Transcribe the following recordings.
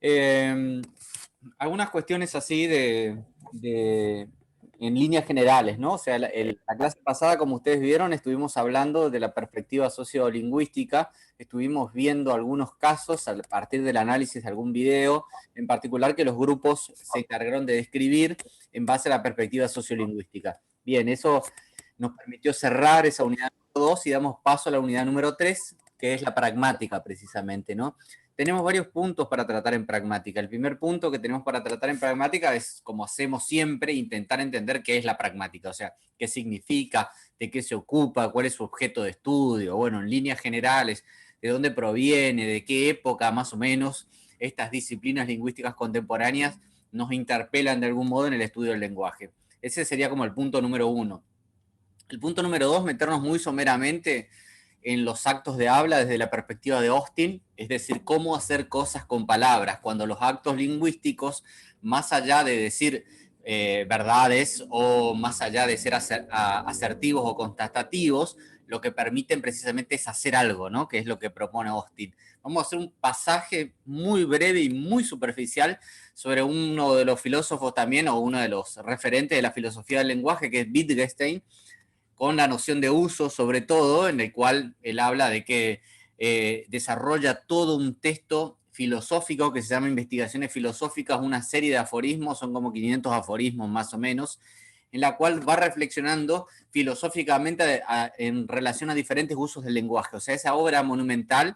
Eh, Algunas cuestiones así en líneas generales, ¿no? O sea, la clase pasada, como ustedes vieron, estuvimos hablando de la perspectiva sociolingüística, estuvimos viendo algunos casos a partir del análisis de algún video, en particular que los grupos se encargaron de describir en base a la perspectiva sociolingüística. Bien, eso nos permitió cerrar esa unidad número 2 y damos paso a la unidad número 3, que es la pragmática precisamente, ¿no? Tenemos varios puntos para tratar en pragmática. El primer punto que tenemos para tratar en pragmática es, como hacemos siempre, intentar entender qué es la pragmática, o sea, qué significa, de qué se ocupa, cuál es su objeto de estudio, bueno, en líneas generales, de dónde proviene, de qué época más o menos estas disciplinas lingüísticas contemporáneas nos interpelan de algún modo en el estudio del lenguaje. Ese sería como el punto número 1. El punto número 2, meternos muy someramente en los actos de habla desde la perspectiva de Austin, es decir, cómo hacer cosas con palabras, cuando los actos lingüísticos, más allá de decir verdades o más allá de ser asertivos o constatativos, lo que permiten precisamente es hacer algo, ¿no? Que es lo que propone Austin. Vamos a hacer un pasaje muy breve y muy superficial sobre uno de los filósofos también, o uno de los referentes de la filosofía del lenguaje, que es Wittgenstein, con la noción de uso, sobre todo, en el cual él habla de que desarrolla todo un texto filosófico que se llama Investigaciones Filosóficas, una serie de aforismos, son como 500 aforismos más o menos, en la cual va reflexionando filosóficamente en relación a diferentes usos del lenguaje. O sea, esa obra monumental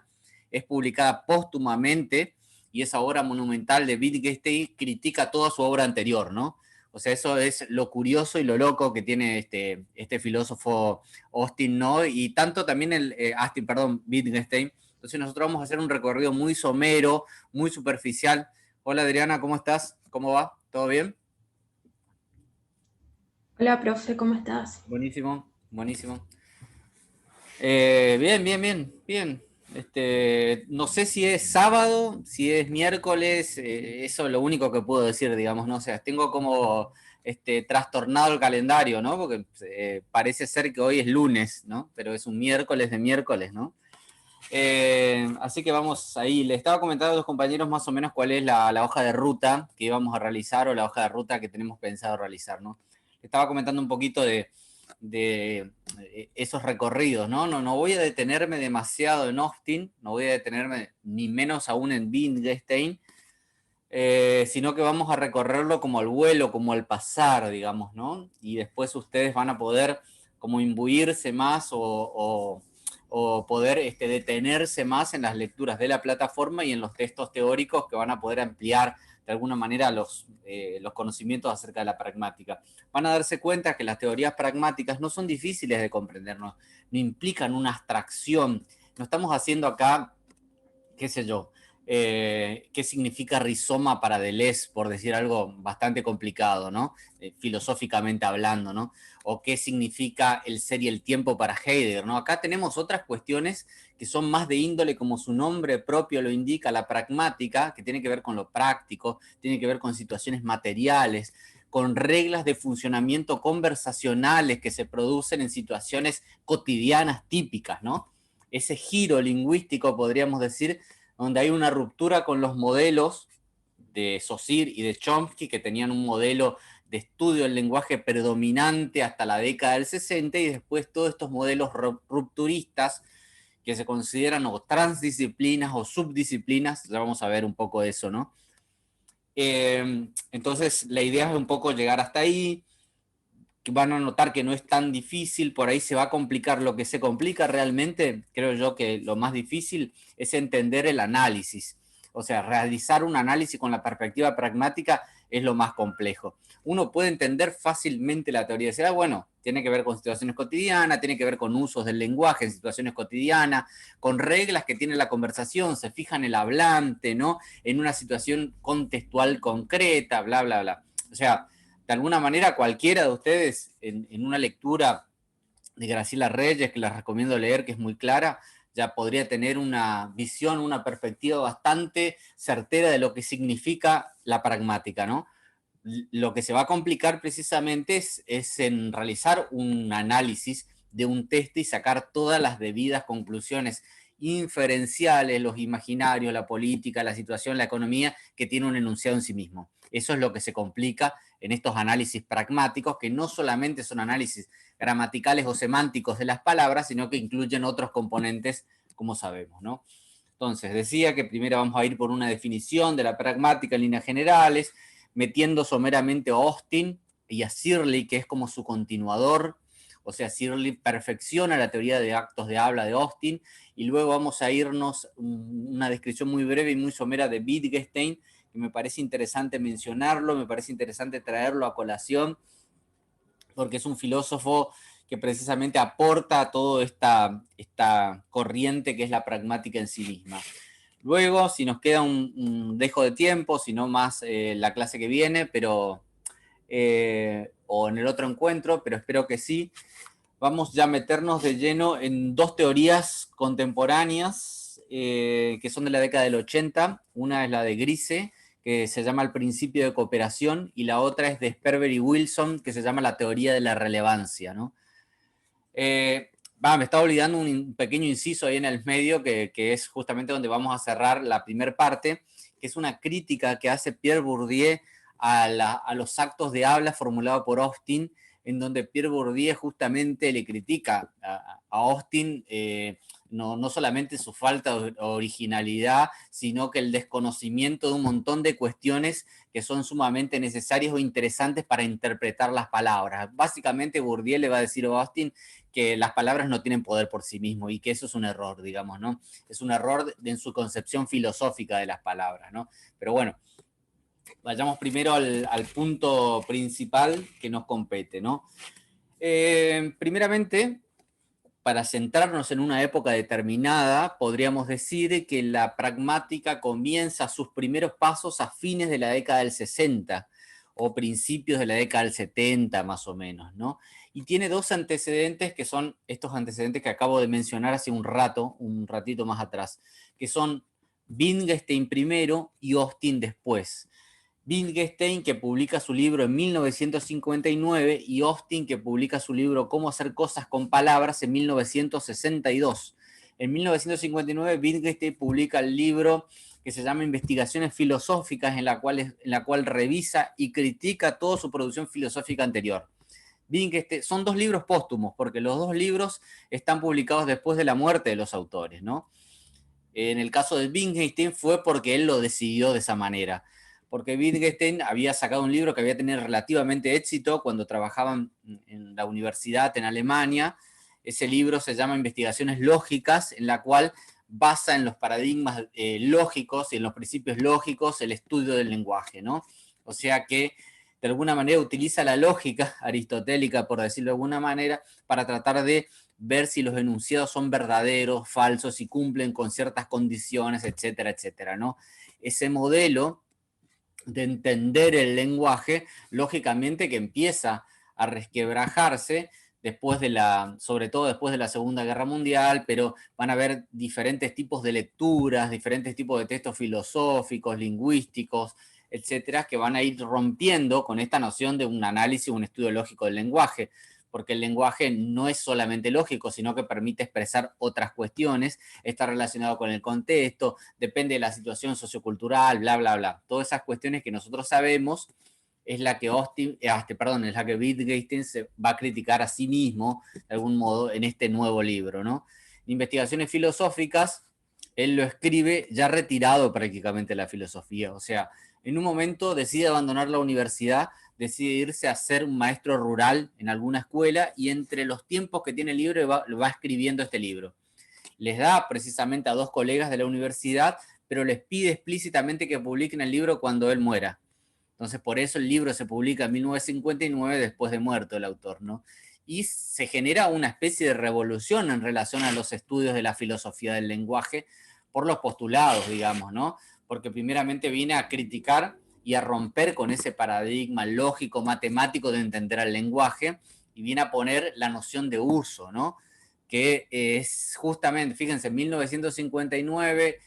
es publicada póstumamente y esa obra monumental de Wittgenstein critica toda su obra anterior, ¿no? O sea, eso es lo curioso y lo loco que tiene este filósofo Austin, ¿no? Y tanto también Austin, perdón, Wittgenstein. Entonces nosotros vamos a hacer un recorrido muy somero, muy superficial. Hola Adriana, ¿cómo estás? ¿Cómo va? ¿Todo bien? Hola, profe, ¿cómo estás? Buenísimo, buenísimo. Bien, bien, bien, bien. No sé si es sábado, si es miércoles, eso es lo único que puedo decir, digamos, no sé, tengo como trastornado el calendario, ¿no? Porque parece ser que hoy es lunes, ¿no? Pero es un miércoles de miércoles, ¿no? Así que vamos ahí. Le estaba comentando a los compañeros más o menos cuál es la hoja de ruta que íbamos a realizar o la hoja de ruta que tenemos pensado realizar, ¿no? Le estaba comentando un poquito de esos recorridos, ¿no? No voy a detenerme demasiado en Austin, no voy a detenerme ni menos aún en Wittgenstein, sino que vamos a recorrerlo como al vuelo, como al pasar, digamos, ¿no? Y después ustedes van a poder como imbuirse más o poder detenerse más en las lecturas de la plataforma y en los textos teóricos que van a poder ampliar de alguna manera los conocimientos acerca de la pragmática. Van a darse cuenta que las teorías pragmáticas no son difíciles de comprender, no implican una abstracción. No estamos haciendo acá, qué sé yo, qué significa rizoma para Deleuze, por decir algo bastante complicado, ¿no? Filosóficamente hablando, ¿no? O qué significa el ser y el tiempo para Heidegger, ¿no? Acá tenemos otras cuestiones que son más de índole, como su nombre propio lo indica, la pragmática, que tiene que ver con lo práctico, tiene que ver con situaciones materiales, con reglas de funcionamiento conversacionales que se producen en situaciones cotidianas típicas, ¿no? Ese giro lingüístico, podríamos decir, donde hay una ruptura con los modelos de Saussure y de Chomsky, que tenían un modelo de estudio del lenguaje predominante hasta la década del 60, y después todos estos modelos rupturistas que se consideran o transdisciplinas o subdisciplinas, ya vamos a ver un poco de eso, ¿no? Entonces, la idea es un poco llegar hasta ahí, que van a notar que no es tan difícil, por ahí se va a complicar. Lo que se complica realmente, creo yo que lo más difícil es entender el análisis. O sea, realizar un análisis con la perspectiva pragmática es lo más complejo. Uno puede entender fácilmente la teoría, decir, bueno, tiene que ver con situaciones cotidianas, tiene que ver con usos del lenguaje en situaciones cotidianas, con reglas que tiene la conversación, se fija en el hablante, ¿no? En una situación contextual concreta, bla, bla, bla. O sea, de alguna manera cualquiera de ustedes en una lectura de Graciela Reyes, que les recomiendo leer, que es muy clara, ya podría tener una visión, una perspectiva bastante certera de lo que significa la pragmática, ¿no? Lo que se va a complicar precisamente es en realizar un análisis de un texto y sacar todas las debidas conclusiones inferenciales, los imaginarios, la política, la situación, la economía, que tiene un enunciado en sí mismo. Eso es lo que se complica en estos análisis pragmáticos, que no solamente son análisis gramaticales o semánticos de las palabras, sino que incluyen otros componentes, como sabemos, ¿no? Entonces, decía que primero vamos a ir por una definición de la pragmática en líneas generales, metiendo someramente a Austin y a Searle, que es como su continuador. O sea, Searle perfecciona la teoría de actos de habla de Austin, y luego vamos a irnos una descripción muy breve y muy somera de Wittgenstein, que me parece interesante mencionarlo, me parece interesante traerlo a colación, porque es un filósofo que precisamente aporta a toda esta corriente que es la pragmática en sí misma. Luego, si nos queda un dejo de tiempo, si no más la clase que viene, pero o en el otro encuentro, pero espero que sí, vamos ya a meternos de lleno en dos teorías contemporáneas que son de la década del 80. Una es la de Grise, que se llama el principio de cooperación, y la otra es de Sperber y Wilson, que se llama la teoría de la relevancia, ¿no? Me estaba olvidando un pequeño inciso ahí en el medio, que es justamente donde vamos a cerrar la primera parte, que es una crítica que hace Pierre Bourdieu a los actos de habla formulado por Austin, en donde Pierre Bourdieu justamente le critica a Austin no solamente su falta de originalidad, sino que el desconocimiento de un montón de cuestiones que son sumamente necesarias o interesantes para interpretar las palabras. Básicamente Bourdieu le va a decir a Austin que las palabras no tienen poder por sí mismos, y que eso es un error, digamos, ¿no? Es un error en su concepción filosófica de las palabras, ¿no? Pero bueno, vayamos primero al punto principal que nos compete, ¿no? Primeramente, para centrarnos en una época determinada, podríamos decir que la pragmática comienza sus primeros pasos a fines de la década del 60 o principios de la década del 70, más o menos, ¿no? Y tiene dos antecedentes, que son estos antecedentes que acabo de mencionar hace un ratito más atrás, que son Wittgenstein primero y Austin después. Wittgenstein, que publica su libro en 1959, y Austin, que publica su libro Cómo hacer cosas con palabras en 1962. En 1959, Wittgenstein publica el libro que se llama Investigaciones Filosóficas, en la cual revisa y critica toda su producción filosófica anterior. Wittgenstein, son dos libros póstumos, porque los dos libros están publicados después de la muerte de los autores, ¿no? En el caso de Wittgenstein fue porque él lo decidió de esa manera, porque Wittgenstein había sacado un libro que había tenido relativamente éxito cuando trabajaban en la universidad en Alemania. Ese libro se llama Investigaciones Lógicas, en la cual basa en los paradigmas lógicos y en los principios lógicos el estudio del lenguaje, ¿no? O sea que de alguna manera utiliza la lógica aristotélica, por decirlo de alguna manera, para tratar de ver si los enunciados son verdaderos, falsos, si cumplen con ciertas condiciones, etcétera, etcétera, ¿no? Ese modelo de entender el lenguaje, lógicamente que empieza a resquebrajarse sobre todo después de la Segunda Guerra Mundial, pero van a haber diferentes tipos de lecturas, diferentes tipos de textos filosóficos, lingüísticos, etcétera, que van a ir rompiendo con esta noción de un análisis, un estudio lógico del lenguaje, porque el lenguaje no es solamente lógico, sino que permite expresar otras cuestiones, está relacionado con el contexto, depende de la situación sociocultural, bla, bla, bla. Todas esas cuestiones que nosotros sabemos es la que es la que Wittgenstein se va a criticar a sí mismo, de algún modo, en este nuevo libro, ¿no? Investigaciones filosóficas, él lo escribe ya retirado prácticamente de la filosofía, o sea, en un momento decide abandonar la universidad, decide irse a ser un maestro rural en alguna escuela, y entre los tiempos que tiene libre va escribiendo este libro. Les da precisamente a dos colegas de la universidad, pero les pide explícitamente que publiquen el libro cuando él muera. Entonces, por eso el libro se publica en 1959, después de muerto el autor, ¿no? Y se genera una especie de revolución en relación a los estudios de la filosofía del lenguaje por los postulados, digamos, ¿no? Porque primeramente viene a criticar y a romper con ese paradigma lógico, matemático de entender el lenguaje, y viene a poner la noción de uso, ¿no? Que es justamente, fíjense, en 1959,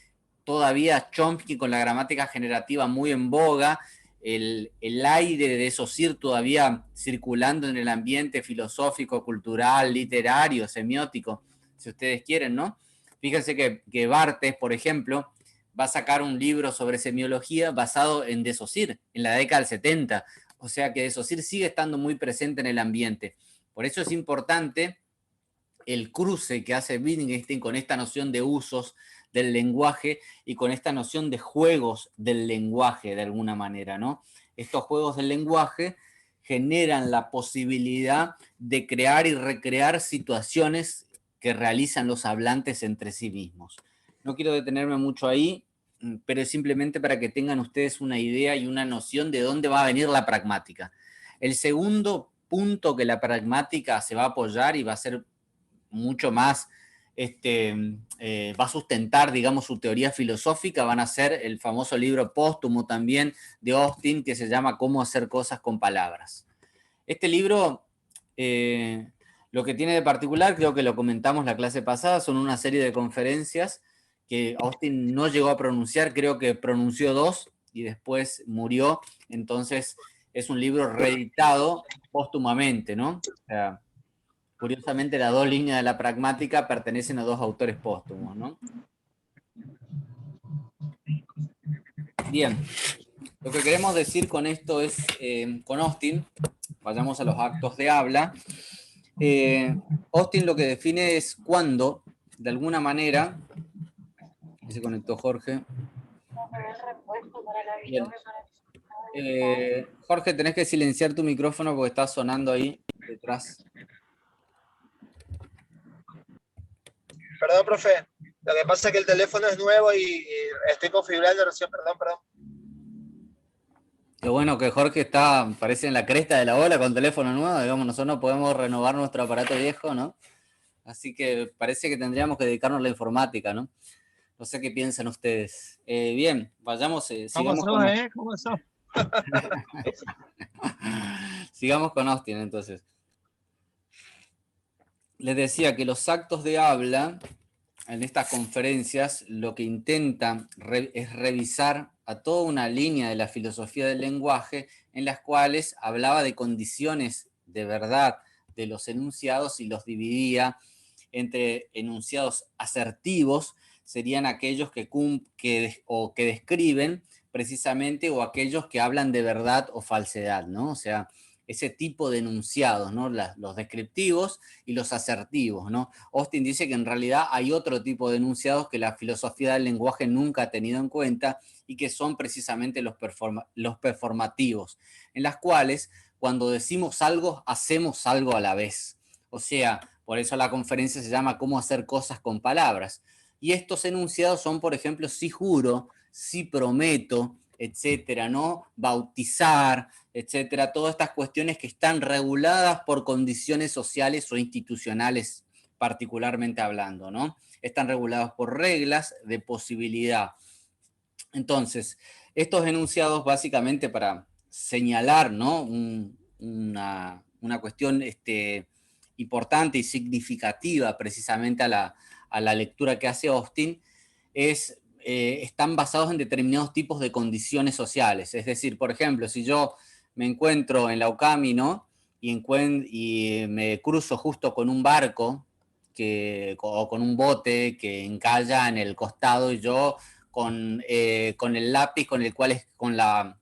todavía Chomsky con la gramática generativa muy en boga, el aire de Saussure todavía circulando en el ambiente filosófico, cultural, literario, semiótico, si ustedes quieren, ¿no? Fíjense que Barthes, por ejemplo, va a sacar un libro sobre semiología basado en De Saussure, en la década del 70. O sea que De Saussure sigue estando muy presente en el ambiente. Por eso es importante el cruce que hace Wittgenstein con esta noción de usos del lenguaje y con esta noción de juegos del lenguaje, de alguna manera, ¿no? Estos juegos del lenguaje generan la posibilidad de crear y recrear situaciones que realizan los hablantes entre sí mismos. No quiero detenerme mucho ahí, pero es simplemente para que tengan ustedes una idea y una noción de dónde va a venir la pragmática. El segundo punto que la pragmática se va a apoyar y va a ser mucho más, va a sustentar, digamos, su teoría filosófica, van a ser el famoso libro póstumo también de Austin, que se llama Cómo hacer cosas con palabras. Este libro, lo que tiene de particular, creo que lo comentamos la clase pasada, son una serie de conferencias que Austin no llegó a pronunciar, creo que pronunció 2 y después murió, entonces es un libro reeditado póstumamente, ¿no? O sea, curiosamente, las 2 líneas de la pragmática pertenecen a 2 autores póstumos, ¿no? Bien, lo que queremos decir con esto es, con Austin, vayamos a los actos de habla. Austin lo que define es cuando, de alguna manera, se conectó Jorge. Bien. Jorge, tenés que silenciar tu micrófono porque está sonando ahí detrás. Perdón, profe. Lo que pasa es que el teléfono es nuevo y estoy configurando recién. Perdón. Lo bueno que Jorge está, parece en la cresta de la ola con teléfono nuevo, digamos, nosotros no podemos renovar nuestro aparato viejo, ¿no? Así que parece que tendríamos que dedicarnos a la informática, ¿no? No sé qué piensan ustedes. Bien, vayamos, sigamos con... ¿Cómo sos? Sigamos con Austin, entonces. Les decía que los actos de habla en estas conferencias lo que intentan es revisar a toda una línea de la filosofía del lenguaje en las cuales hablaba de condiciones de verdad de los enunciados y los dividía entre enunciados asertivos, serían aquellos que describen precisamente, o aquellos que hablan de verdad o falsedad, ¿no? O sea, ese tipo de enunciados, ¿no? Los descriptivos y los asertivos, ¿no? Austin dice que en realidad hay otro tipo de enunciados que la filosofía del lenguaje nunca ha tenido en cuenta y que son precisamente los performativos, en las cuales cuando decimos algo, hacemos algo a la vez. O sea, por eso la conferencia se llama Cómo hacer cosas con palabras. Y estos enunciados son, por ejemplo, sí juro, sí prometo, etcétera, ¿no? Bautizar, etcétera. Todas estas cuestiones que están reguladas por condiciones sociales o institucionales, particularmente hablando, ¿no? Están regulados por reglas de posibilidad. Entonces, estos enunciados básicamente para señalar, ¿no? Una cuestión importante y significativa precisamente a la lectura que hace Austin, están basados en determinados tipos de condiciones sociales. Es decir, por ejemplo, si yo me encuentro en la UCAMI, ¿no? Y me cruzo justo con un barco o con un bote que encalla en el costado y yo con el lápiz con el cual con la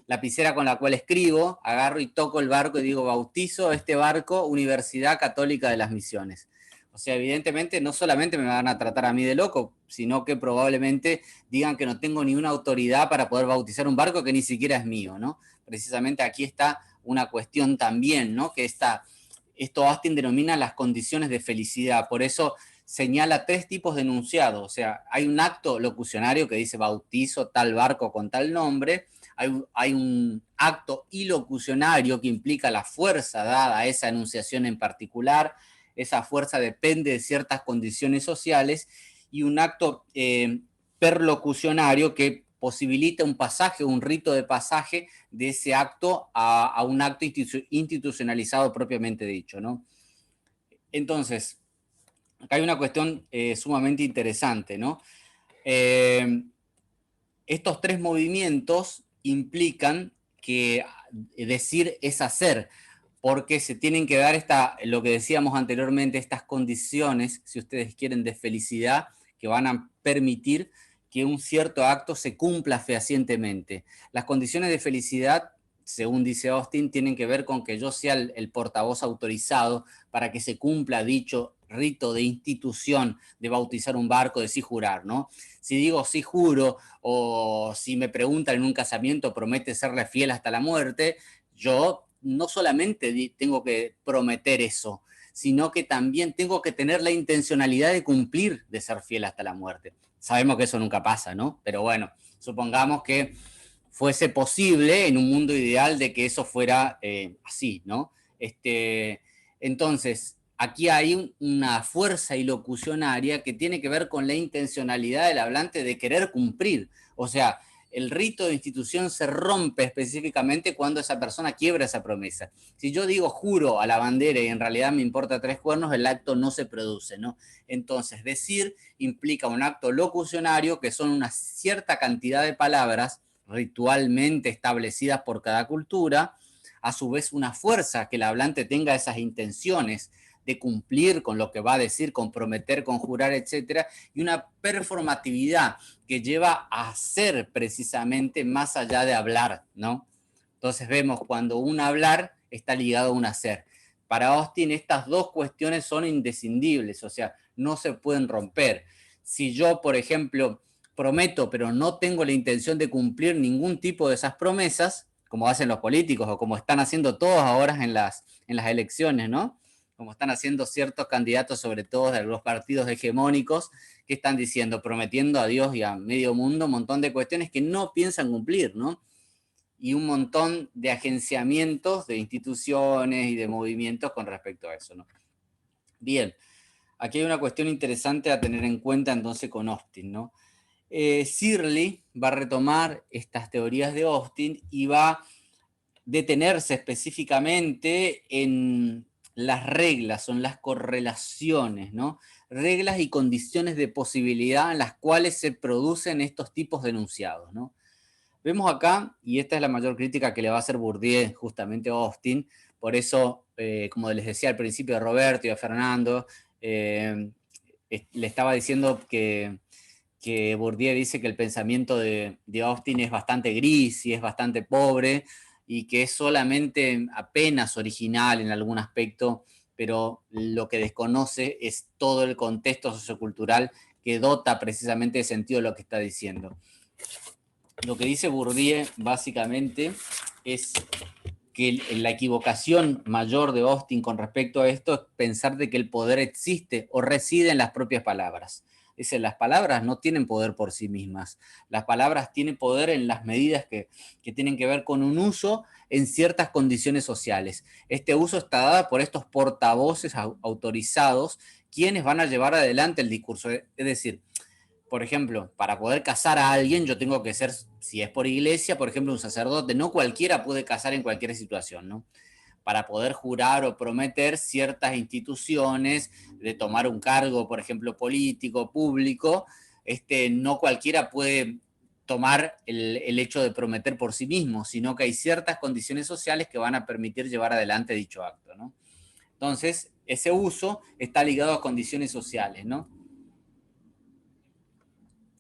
lapicera con la cual escribo, agarro y toco el barco y digo, bautizo este barco Universidad Católica de las Misiones. O sea, evidentemente no solamente me van a tratar a mí de loco, sino que probablemente digan que no tengo ni una autoridad para poder bautizar un barco que ni siquiera es mío, ¿no? Precisamente aquí está una cuestión también, ¿no? Que esto Austin denomina las condiciones de felicidad. Por eso señala 3 tipos de enunciados. O sea, hay un acto locucionario que dice bautizo tal barco con tal nombre. Hay un acto ilocucionario que implica la fuerza dada a esa enunciación en particular. Esa fuerza depende de ciertas condiciones sociales. Y un acto perlocucionario que posibilita un pasaje, un rito de pasaje de ese acto a un acto institucionalizado propiamente dicho, ¿no? Entonces, acá hay una cuestión sumamente interesante, ¿no? Estos 3 movimientos implican que decir es hacer. porque se tienen que dar lo que decíamos anteriormente, estas condiciones, si ustedes quieren, de felicidad, que van a permitir que un cierto acto se cumpla fehacientemente. Las condiciones de felicidad, según dice Austin, tienen que ver con que yo sea el portavoz autorizado para que se cumpla dicho rito de institución de bautizar un barco, de sí jurar, ¿no? Si digo sí juro, o si me preguntan en un casamiento, promete serle fiel hasta la muerte, yo no solamente tengo que prometer eso, sino que también tengo que tener la intencionalidad de cumplir, de ser fiel hasta la muerte. Sabemos que eso nunca pasa, ¿no? Pero bueno, supongamos que fuese posible en un mundo ideal de que eso fuera así, ¿no? Entonces, aquí hay una fuerza ilocucionaria que tiene que ver con la intencionalidad del hablante de querer cumplir. O sea, el rito de institución se rompe específicamente cuando esa persona quiebra esa promesa. Si yo digo juro a la bandera y en realidad me importa 3 cuernos, el acto no se produce, ¿no? Entonces, decir implica un acto locucionario que son una cierta cantidad de palabras ritualmente establecidas por cada cultura, a su vez una fuerza que el hablante tenga esas intenciones de cumplir con lo que va a decir, comprometer, conjurar, etcétera, y una performatividad que lleva a hacer precisamente más allá de hablar, ¿no? Entonces vemos cuando un hablar está ligado a un hacer. Para Austin estas dos cuestiones son indescindibles, o sea, no se pueden romper. Si yo, por ejemplo, prometo, pero no tengo la intención de cumplir ningún tipo de esas promesas, como hacen los políticos o como están haciendo todos ahora en las elecciones, ¿no? Como están haciendo ciertos candidatos, sobre todo de los partidos hegemónicos, que están diciendo, prometiendo a Dios y a medio mundo un montón de cuestiones que no piensan cumplir, ¿no? Y un montón de agenciamientos de instituciones y de movimientos con respecto a eso, ¿no? Bien, aquí hay una cuestión interesante a tener en cuenta entonces con Austin, ¿no? Searle va a retomar estas teorías de Austin y va a detenerse específicamente en las reglas, son las correlaciones, ¿no? Reglas y condiciones de posibilidad en las cuales se producen estos tipos de enunciados, ¿no? Vemos acá, y esta es la mayor crítica que le va a hacer Bourdieu justamente a Austin, por eso, como les decía al principio a Roberto y a Fernando, le estaba diciendo que Bourdieu dice que el pensamiento de Austin es bastante gris y es bastante pobre, y que es solamente apenas original en algún aspecto, pero lo que desconoce es todo el contexto sociocultural que dota precisamente de sentido lo que está diciendo. Lo que dice Bourdieu básicamente es que la equivocación mayor de Austin con respecto a esto es pensar de que el poder existe o reside en las propias palabras. Es decir, las palabras no tienen poder por sí mismas. Las palabras tienen poder en las medidas que tienen que ver con un uso en ciertas condiciones sociales. Este uso está dado por estos portavoces autorizados, quienes van a llevar adelante el discurso. Es decir, por ejemplo, para poder casar a alguien, yo tengo que ser, si es por iglesia, por ejemplo, un sacerdote. No cualquiera puede casar en cualquier situación, ¿no? Para poder jurar o prometer ciertas instituciones, de tomar un cargo, por ejemplo, político, público, no cualquiera puede tomar el hecho de prometer por sí mismo, sino que hay ciertas condiciones sociales que van a permitir llevar adelante dicho acto, ¿no? Entonces, ese uso está ligado a condiciones sociales, ¿no?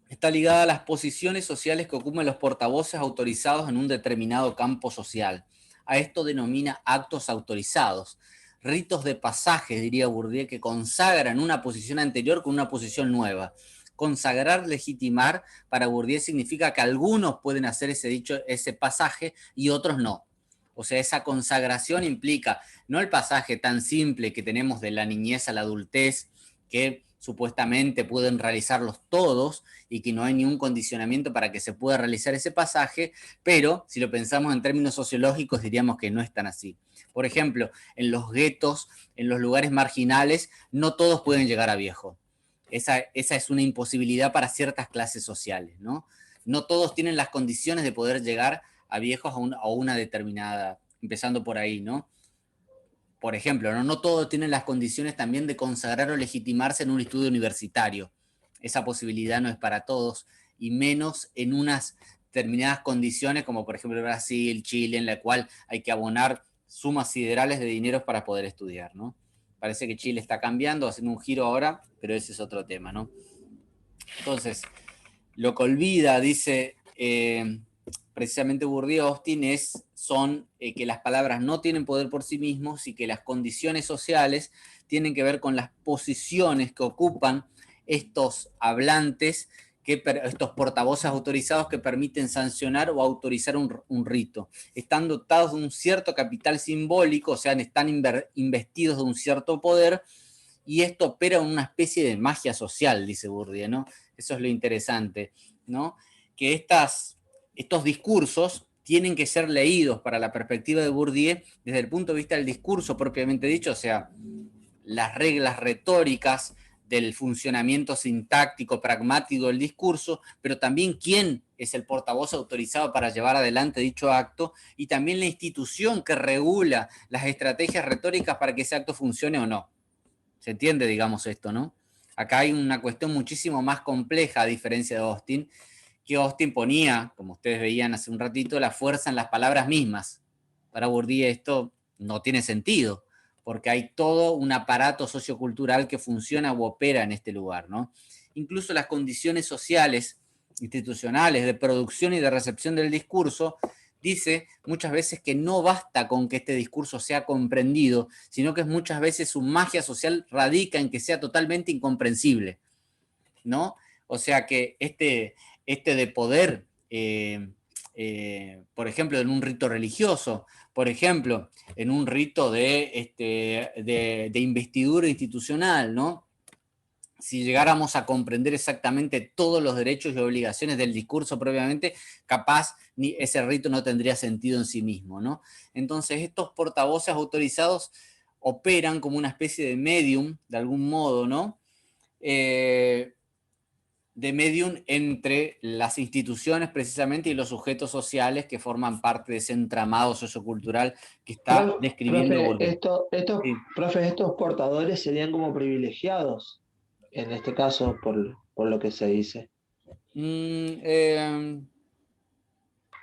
Está ligada a las posiciones sociales que ocupan los portavoces autorizados en un determinado campo social. A esto denomina actos autorizados, ritos de pasaje, diría Bourdieu, que consagran una posición anterior con una posición nueva. Consagrar, legitimar, para Bourdieu significa que algunos pueden hacer ese pasaje y otros no. O sea, esa consagración implica no el pasaje tan simple que tenemos de la niñez a la adultez, que supuestamente pueden realizarlos todos y que no hay ningún condicionamiento para que se pueda realizar ese pasaje, pero si lo pensamos en términos sociológicos diríamos que no es tan así. Por ejemplo, en los guetos, en los lugares marginales, no todos pueden llegar a viejo. Esa es una imposibilidad para ciertas clases sociales, ¿no? No todos tienen las condiciones de poder llegar a viejos a una determinada, empezando por ahí, ¿no? Por ejemplo, no todos tienen las condiciones también de consagrar o legitimarse en un estudio universitario. Esa posibilidad no es para todos, y menos en unas determinadas condiciones, como por ejemplo Brasil, Chile, en la cual hay que abonar sumas siderales de dineros para poder estudiar, ¿no? Parece que Chile está cambiando, haciendo un giro ahora, pero ese es otro tema, ¿no? Entonces, lo que olvida, dice precisamente Bourdieu Austin, son que las palabras no tienen poder por sí mismos y que las condiciones sociales tienen que ver con las posiciones que ocupan estos hablantes, estos portavoces autorizados que permiten sancionar o autorizar un rito. Están dotados de un cierto capital simbólico, o sea, están investidos de un cierto poder, y esto opera en una especie de magia social, dice Bourdieu, ¿no? Eso es lo interesante, ¿no? Que estos discursos tienen que ser leídos para la perspectiva de Bourdieu desde el punto de vista del discurso propiamente dicho, o sea, las reglas retóricas del funcionamiento sintáctico, pragmático del discurso, pero también quién es el portavoz autorizado para llevar adelante dicho acto, y también la institución que regula las estrategias retóricas para que ese acto funcione o no. ¿Se entiende, digamos, esto, no? Acá hay una cuestión muchísimo más compleja, a diferencia de Austin, que Austin ponía, como ustedes veían hace un ratito, la fuerza en las palabras mismas. Para Bourdieu esto no tiene sentido, porque hay todo un aparato sociocultural que funciona o opera en este lugar, ¿no? Incluso las condiciones sociales, institucionales, de producción y de recepción del discurso, dice muchas veces que no basta con que este discurso sea comprendido, sino que muchas veces su magia social radica en que sea totalmente incomprensible, ¿no? O sea que este de poder, por ejemplo, en un rito religioso, por ejemplo, en un rito de investidura institucional, ¿no? Si llegáramos a comprender exactamente todos los derechos y obligaciones del discurso propiamente, capaz ese rito no tendría sentido en sí mismo, ¿no? Entonces, estos portavoces autorizados operan como una especie de medium, de algún modo, ¿no? De medium entre las instituciones precisamente y los sujetos sociales que forman parte de ese entramado sociocultural que está describiendo Bourdieu. Sí. Estos portadores serían como privilegiados, en este caso, por lo que se dice.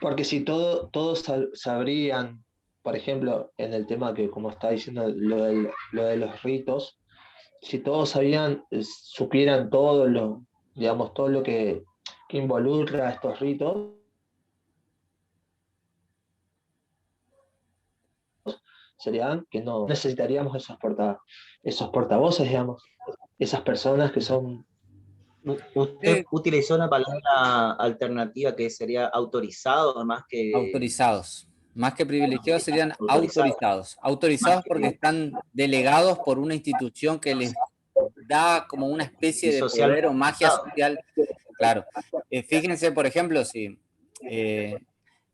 Porque si todos sabrían, por ejemplo, en el tema que, como está diciendo, lo de los ritos, si todos supieran todo lo que involucra estos ritos, serían que no necesitaríamos esos portavoces, digamos, esas personas que son... Usted utilizó una palabra alternativa que sería autorizado, más que... Autorizados. Más que privilegiados serían autorizados. Autorizados porque están delegados por una institución que les da como una especie de poder o magia social. Claro. Fíjense, por ejemplo, si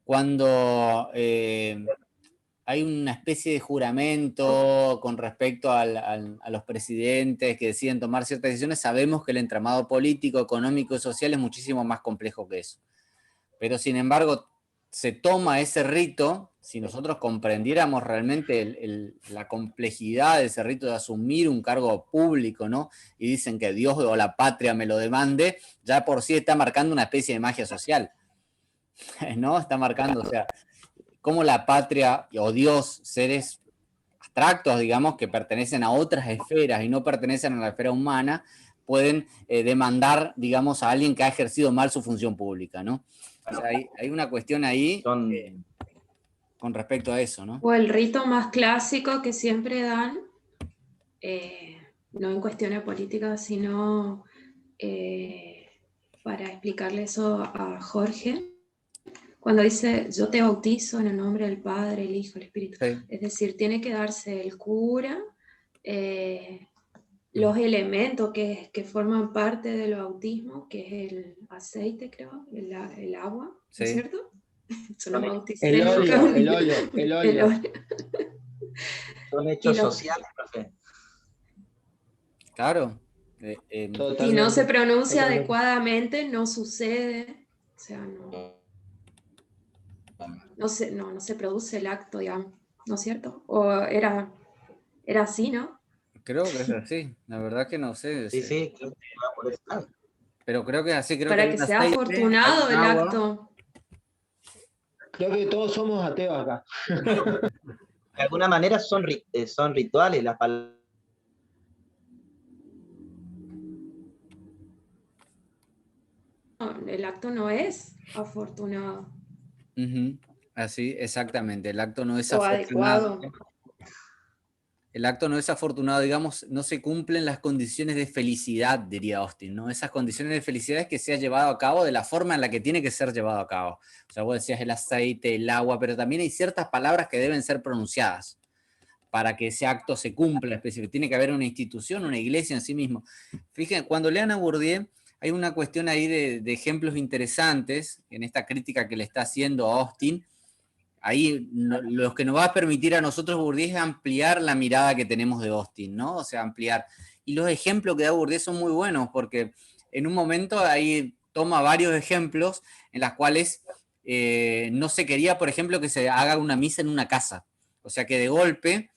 cuando hay una especie de juramento con respecto a los presidentes que deciden tomar ciertas decisiones, sabemos que el entramado político, económico y social es muchísimo más complejo que eso. Pero sin embargo, se toma ese rito, si nosotros comprendiéramos realmente la complejidad de ese rito de asumir un cargo público, ¿no? Y dicen que Dios o la patria me lo demande, ya por sí está marcando una especie de magia social, ¿no? Está marcando, o sea, cómo la patria o Dios, seres abstractos, digamos, que pertenecen a otras esferas y no pertenecen a la esfera humana, pueden demandar, digamos, a alguien que ha ejercido mal su función pública, ¿no? O sea, hay una cuestión ahí con respecto a eso, ¿no? O el rito más clásico que siempre dan, no en cuestiones políticas, sino para explicarle eso a Jorge, cuando dice, yo te bautizo en el nombre del Padre, el Hijo, el Espíritu. Sí. Es decir, tiene que darse el cura, los elementos que forman parte del bautismo, que es el aceite, creo, el agua, sí. ¿No es cierto? El óleo. Son hechos sociales, profe. Claro. Si no se pronuncia adecuadamente, no sucede. O sea, no se produce el acto, digamos, ¿no es cierto? O era así, ¿no? Creo que es así, la verdad que no sé. Sí, creo que va por ese lado. Pero creo que es así, creo para que sea afortunado el acto. Creo que todos somos ateos acá. de alguna manera son rituales las palabras. El acto no es afortunado Así, exactamente. El acto no es o afortunado. adecuado. El acto no es afortunado, digamos, no se cumplen las condiciones de felicidad, diría Austin, ¿no? Esas condiciones de felicidad es que sea llevado a cabo de la forma en la que tiene que ser llevado a cabo. O sea, vos decías el aceite, el agua, pero también hay ciertas palabras que deben ser pronunciadas para que ese acto se cumpla específico. Tiene que haber una institución, una iglesia en sí mismo. Fíjense, cuando lean a Bourdieu, hay una cuestión ahí de ejemplos interesantes en esta crítica que le está haciendo a Austin. Ahí lo que nos va a permitir a nosotros Bourdieu es ampliar la mirada que tenemos de Austin, ¿no? O sea, ampliar. Y los ejemplos que da Bourdieu son muy buenos, porque en un momento ahí toma varios ejemplos en las cuales no se quería, por ejemplo, que se haga una misa en una casa. O sea, que de golpe,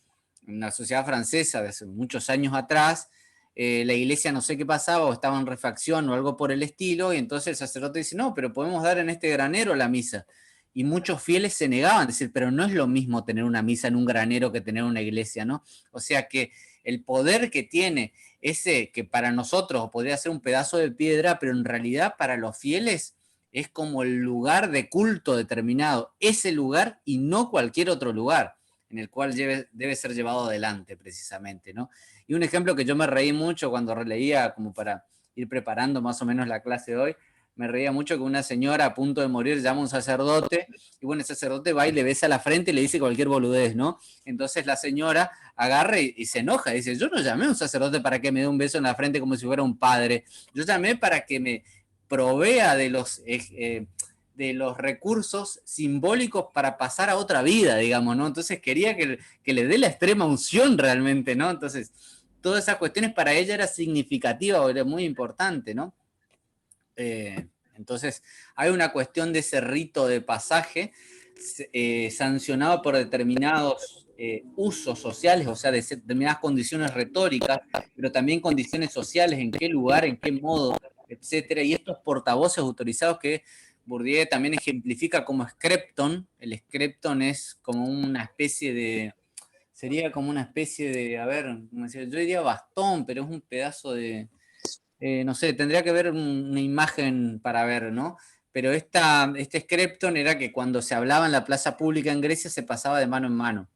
en la sociedad francesa de hace muchos años atrás, la iglesia no sé qué pasaba, o estaba en refacción o algo por el estilo, y entonces el sacerdote dice, no, pero podemos dar en este granero la misa. Y muchos fieles se negaban, decir, pero no es lo mismo tener una misa en un granero que tener una iglesia, ¿no? O sea que el poder que tiene ese, que para nosotros podría ser un pedazo de piedra, pero en realidad para los fieles es como el lugar de culto determinado, ese lugar y no cualquier otro lugar en el cual debe ser llevado adelante precisamente, ¿no? Y un ejemplo que yo me reí mucho cuando releía, como para ir preparando más o menos la clase de hoy, me reía mucho que una señora a punto de morir llama a un sacerdote, y bueno, el sacerdote va y le besa la frente y le dice cualquier boludez, ¿no? Entonces la señora agarra y se enoja, y dice, yo no llamé a un sacerdote para que me dé un beso en la frente como si fuera un padre, yo llamé para que me provea de los recursos simbólicos para pasar a otra vida, digamos, ¿no? Entonces quería que le dé la extrema unción realmente, ¿no? Entonces, todas esas cuestiones para ella era significativa o era muy importante, ¿no? Entonces, hay una cuestión de ese rito de pasaje sancionado por determinados usos sociales, o sea, de determinadas condiciones retóricas, pero también condiciones sociales, en qué lugar, en qué modo, etcétera. Y estos portavoces autorizados que Bourdieu también ejemplifica como Screpton. El Screpton es como una especie de, sería como una especie de, a ver, yo diría bastón, pero es un pedazo de, no sé, tendría que ver una imagen para ver, ¿no? Pero este Screpton era que cuando se hablaba en la plaza pública en Grecia se pasaba de mano en mano.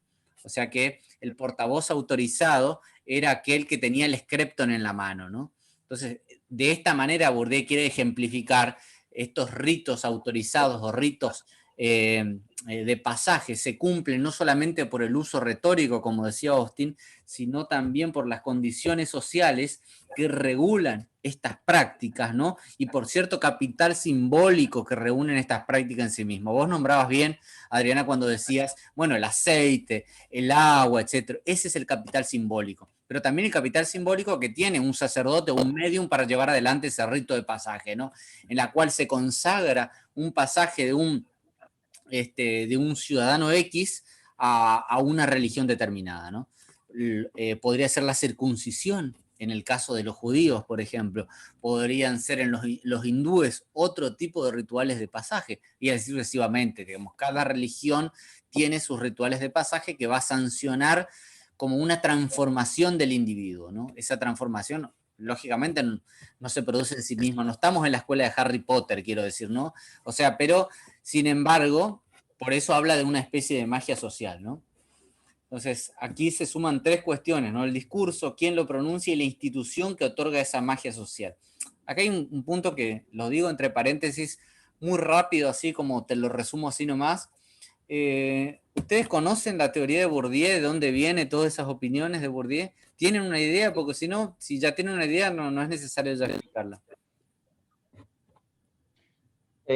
O sea que el portavoz autorizado era aquel que tenía el Screpton en la mano, ¿no? Entonces, de esta manera Bourdieu quiere ejemplificar estos ritos autorizados o ritos de pasaje se cumplen no solamente por el uso retórico, como decía Austin, sino también por las condiciones sociales que regulan estas prácticas, ¿no? Y por cierto capital simbólico que reúnen estas prácticas en sí mismo. Vos nombrabas bien, Adriana, cuando decías, bueno, el aceite, el agua, etcétera. Ese es el capital simbólico. Pero también el capital simbólico que tiene un sacerdote o un medium para llevar adelante ese rito de pasaje, ¿no? En la cual se consagra un pasaje de un ciudadano X a una religión determinada, ¿no? Podría ser la circuncisión en el caso de los judíos, por ejemplo, podrían ser en los hindúes otro tipo de rituales de pasaje, y así sucesivamente, digamos, cada religión tiene sus rituales de pasaje que va a sancionar como una transformación del individuo, ¿no? Esa transformación, lógicamente, no se produce en sí misma, no estamos en la escuela de Harry Potter, quiero decir, ¿no? O sea, pero, sin embargo, por eso habla de una especie de magia social, ¿no? Entonces, aquí se suman tres cuestiones, ¿no? El discurso, quién lo pronuncia y la institución que otorga esa magia social. Acá hay un punto que lo digo entre paréntesis muy rápido, así como te lo resumo así nomás. ¿Ustedes conocen la teoría de Bourdieu, de dónde vienen todas esas opiniones de Bourdieu? ¿Tienen una idea? Porque si no, si ya tienen una idea, no es necesario ya explicarla.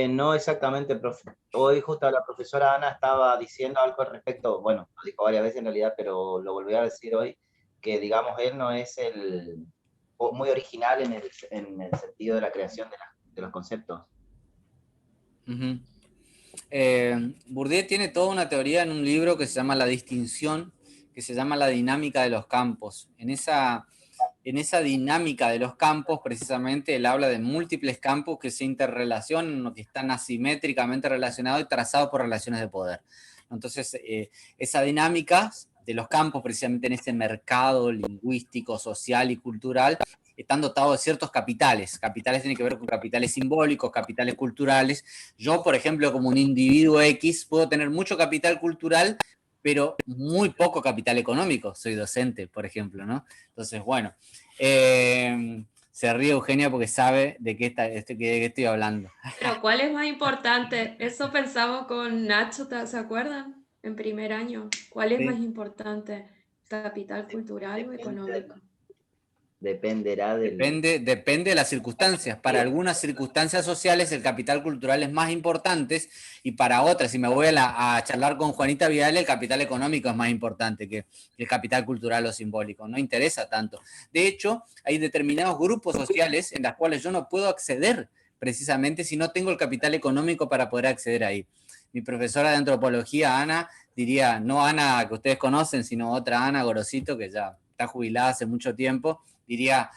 No exactamente, profe. Hoy justo la profesora Ana estaba diciendo algo al respecto, bueno, lo dijo varias veces en realidad, pero lo volví a decir hoy, que digamos él no es muy original en el sentido de la creación de los conceptos. Uh-huh. Bourdieu tiene toda una teoría en un libro que se llama La Distinción, que se llama La Dinámica de los Campos. En esa dinámica de los campos, precisamente, él habla de múltiples campos que se interrelacionan o que están asimétricamente relacionados y trazados por relaciones de poder. Entonces, esa dinámica de los campos, precisamente en ese mercado lingüístico, social y cultural, están dotados de ciertos capitales. Capitales tienen que ver con capitales simbólicos, capitales culturales. Yo, por ejemplo, como un individuo X, puedo tener mucho capital cultural, pero muy poco capital económico. Soy docente, por ejemplo, ¿no? Entonces, bueno, se ríe Eugenia porque sabe de qué estoy hablando. Pero ¿cuál es más importante? Eso pensamos con Nacho, ¿se acuerdan? En primer año. ¿Cuál es más importante? ¿Capital cultural o económico? Dependerá del... Depende de las circunstancias. Para algunas circunstancias sociales el capital cultural es más importante y para otras, si me voy a charlar con Juanita Vidal, el capital económico es más importante que el capital cultural o simbólico. No interesa tanto. De hecho, hay determinados grupos sociales en los cuales yo no puedo acceder precisamente si no tengo el capital económico para poder acceder ahí. Mi profesora de antropología, Ana, diría, no Ana que ustedes conocen, sino otra Ana Gorosito, que ya está jubilada hace mucho tiempo, diría,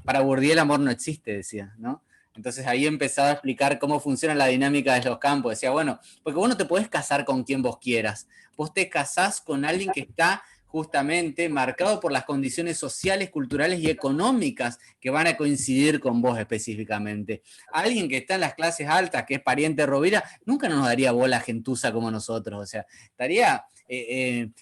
para Bourdieu el amor no existe, decía, ¿no? Entonces ahí empezaba a explicar cómo funciona la dinámica de los campos. Decía, bueno, porque vos no te podés casar con quien vos quieras. Vos te casás con alguien que está justamente marcado por las condiciones sociales, culturales y económicas que van a coincidir con vos específicamente. Alguien que está en las clases altas, que es pariente de Rovira, nunca nos daría bola gentuza como nosotros. O sea, estaría...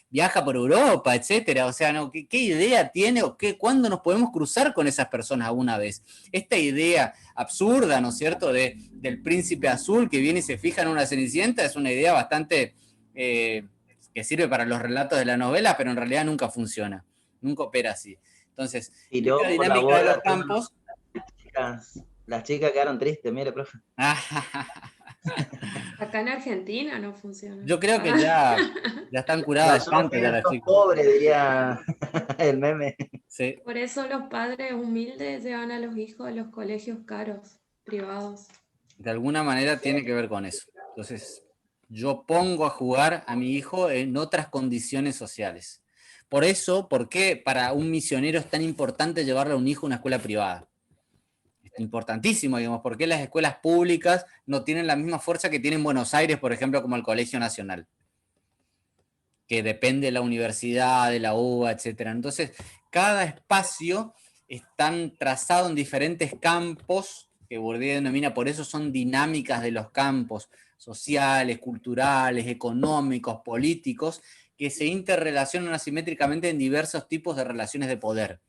viaja por Europa, etcétera. O sea, ¿no? ¿Qué idea tiene o cuándo nos podemos cruzar con esas personas alguna vez? Esta idea absurda, ¿no es cierto?, del príncipe azul que viene y se fija en una cenicienta es una idea bastante que sirve para los relatos de la novela, pero en realidad nunca funciona, nunca opera así. Entonces, y esta dinámica de los campos... Las chicas quedaron tristes, mire, profe. Acá en Argentina no funciona. Yo creo que ya están curadas bastante de las chicas. Pobre, diría el meme. Sí. Por eso los padres humildes llevan a los hijos a los colegios caros, privados. De alguna manera tiene que ver con eso. Entonces, yo pongo a jugar a mi hijo en otras condiciones sociales. Por eso, ¿por qué para un misionero es tan importante llevarle a un hijo a una escuela privada? Importantísimo, digamos, porque las escuelas públicas no tienen la misma fuerza que tienen Buenos Aires, por ejemplo, como el Colegio Nacional, que depende de la universidad, de la UBA, etc. Entonces, cada espacio está trazado en diferentes campos, que Bourdieu denomina, por eso son dinámicas de los campos sociales, culturales, económicos, políticos, que se interrelacionan asimétricamente en diversos tipos de relaciones de poder.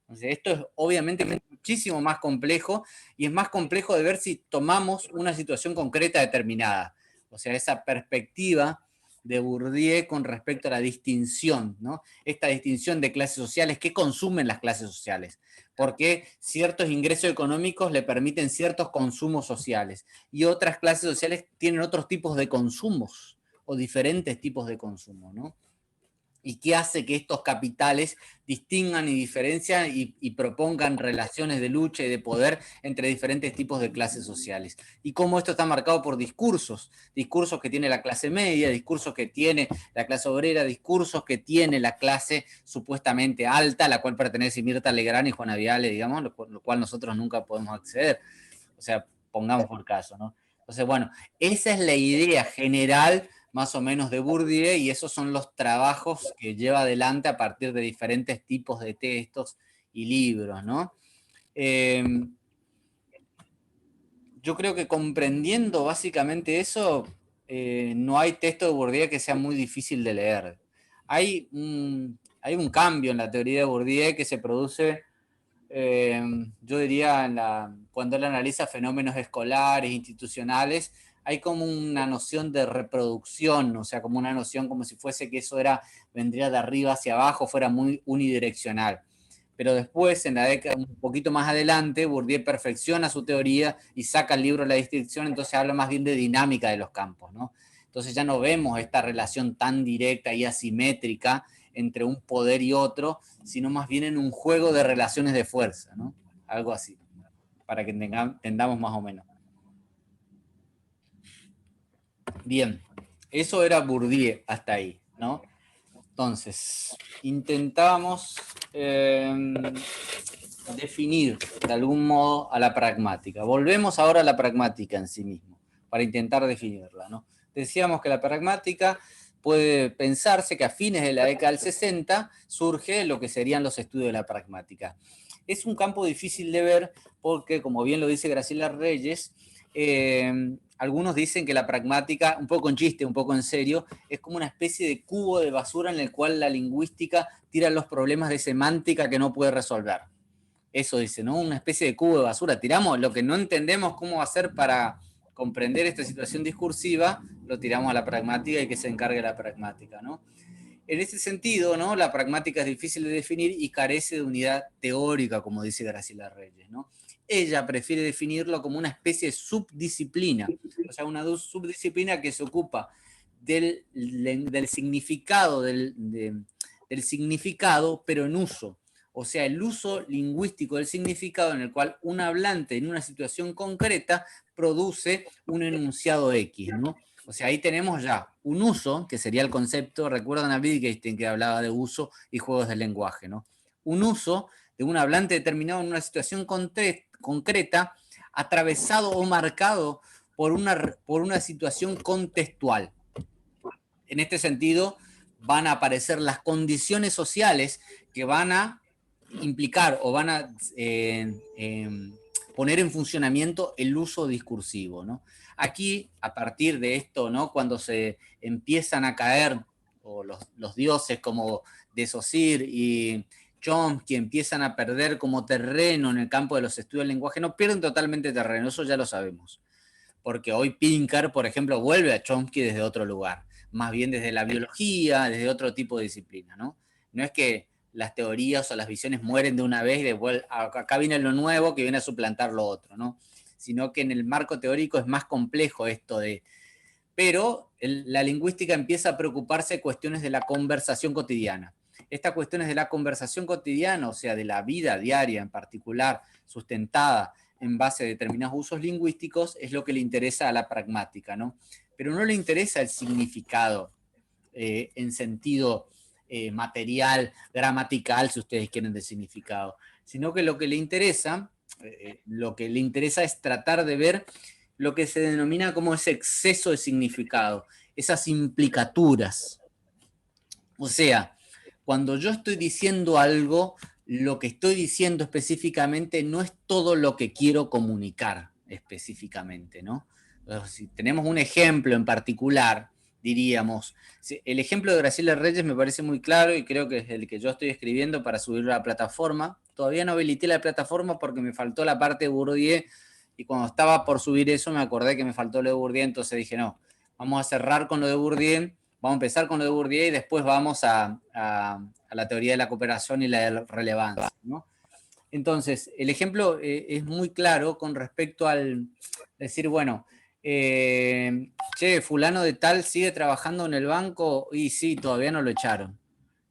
Entonces, esto es obviamente muchísimo más complejo y es más complejo de ver si tomamos una situación concreta determinada. O sea, esa perspectiva de Bourdieu con respecto a la distinción, ¿no? Esta distinción de clases sociales, ¿qué consumen las clases sociales? Porque ciertos ingresos económicos le permiten ciertos consumos sociales y otras clases sociales tienen otros tipos de consumos o diferentes tipos de consumo, ¿no? Y qué hace que estos capitales distingan y diferencian y propongan relaciones de lucha y de poder entre diferentes tipos de clases sociales. Y cómo esto está marcado por discursos que tiene la clase media, discursos que tiene la clase obrera, discursos que tiene la clase supuestamente alta, a la cual pertenece Mirta Legrand y Juana Viale, digamos, lo cual nosotros nunca podemos acceder. O sea, pongamos por caso, ¿no? Entonces, bueno, esa es la idea general más o menos de Bourdieu, y esos son los trabajos que lleva adelante a partir de diferentes tipos de textos y libros, ¿no? Yo creo que comprendiendo básicamente eso, no hay texto de Bourdieu que sea muy difícil de leer. Hay un cambio en la teoría de Bourdieu que se produce, yo diría, cuando él analiza fenómenos escolares, institucionales, hay como una noción de reproducción, o sea, como una noción como si fuese que eso vendría de arriba hacia abajo, fuera muy unidireccional. Pero después, en la década, un poquito más adelante, Bourdieu perfecciona su teoría y saca el libro La distinción, entonces habla más bien de dinámica de los campos, ¿no? Entonces ya no vemos esta relación tan directa y asimétrica entre un poder y otro, sino más bien en un juego de relaciones de fuerza, ¿no? Algo así, para que entendamos más o menos. Bien, eso era Bourdieu hasta ahí, ¿no? Entonces, intentábamos definir de algún modo a la pragmática. Volvemos ahora a la pragmática en sí mismo. para intentar definirla, ¿no? Decíamos que la pragmática puede pensarse que a fines de la década del 60 surge lo que serían los estudios de la pragmática. Es un campo difícil de ver porque, como bien lo dice Graciela Reyes, algunos dicen que la pragmática, un poco en chiste, un poco en serio, es como una especie de cubo de basura en el cual la lingüística tira los problemas de semántica que no puede resolver. Eso dice, ¿no? Una especie de cubo de basura. Tiramos lo que no entendemos cómo hacer para comprender esta situación discursiva, lo tiramos a la pragmática y que se encargue la pragmática, ¿no? En ese sentido, ¿no? La pragmática es difícil de definir y carece de unidad teórica, como dice Graciela Reyes, ¿no? Ella prefiere definirlo como una especie de subdisciplina, o sea, una subdisciplina que se ocupa del significado, del significado, pero en uso. O sea, el uso lingüístico del significado en el cual un hablante en una situación concreta produce un enunciado X, ¿no? O sea, ahí tenemos ya un uso, que sería el concepto, recuerdan a Wittgenstein que hablaba de uso y juegos del lenguaje, ¿no? Un uso de un hablante determinado en una situación concreta, atravesado o marcado por una situación contextual. En este sentido, van a aparecer las condiciones sociales que van a implicar o van a poner en funcionamiento el uso discursivo, ¿no? Aquí, a partir de esto, ¿no? Cuando se empiezan a caer o los dioses como de Saussure y Chomsky empiezan a perder como terreno en el campo de los estudios del lenguaje, no pierden totalmente terreno, eso ya lo sabemos. Porque hoy Pinker, por ejemplo, vuelve a Chomsky desde otro lugar, más bien desde la biología, desde otro tipo de disciplina, ¿no? No es que las teorías o las visiones mueren de una vez y después acá viene lo nuevo que viene a suplantar lo otro, ¿no? Sino que en el marco teórico es más complejo esto de... Pero la lingüística empieza a preocuparse de cuestiones de la conversación cotidiana. Estas cuestiones de la conversación cotidiana, o sea, de la vida diaria en particular, sustentada en base a determinados usos lingüísticos, es lo que le interesa a la pragmática, ¿no? Pero no le interesa el significado en sentido material, gramatical, si ustedes quieren, de significado, sino que lo que le interesa es tratar de ver lo que se denomina como ese exceso de significado, esas implicaturas. O sea, cuando yo estoy diciendo algo, lo que estoy diciendo específicamente no es todo lo que quiero comunicar específicamente, ¿no? Si tenemos un ejemplo en particular, diríamos, el ejemplo de Graciela Reyes me parece muy claro y creo que es el que yo estoy escribiendo para subirlo a la plataforma. Todavía no habilité la plataforma porque me faltó la parte de Bourdieu y cuando estaba por subir eso me acordé que me faltó lo de Bourdieu, entonces dije, no, vamos a cerrar con lo de Bourdieu, vamos a empezar con lo de Bourdieu y después vamos a la teoría de la cooperación y la relevancia, ¿no? Entonces, el ejemplo es muy claro con respecto al decir, bueno, che, fulano de tal sigue trabajando en el banco y sí, todavía no lo echaron.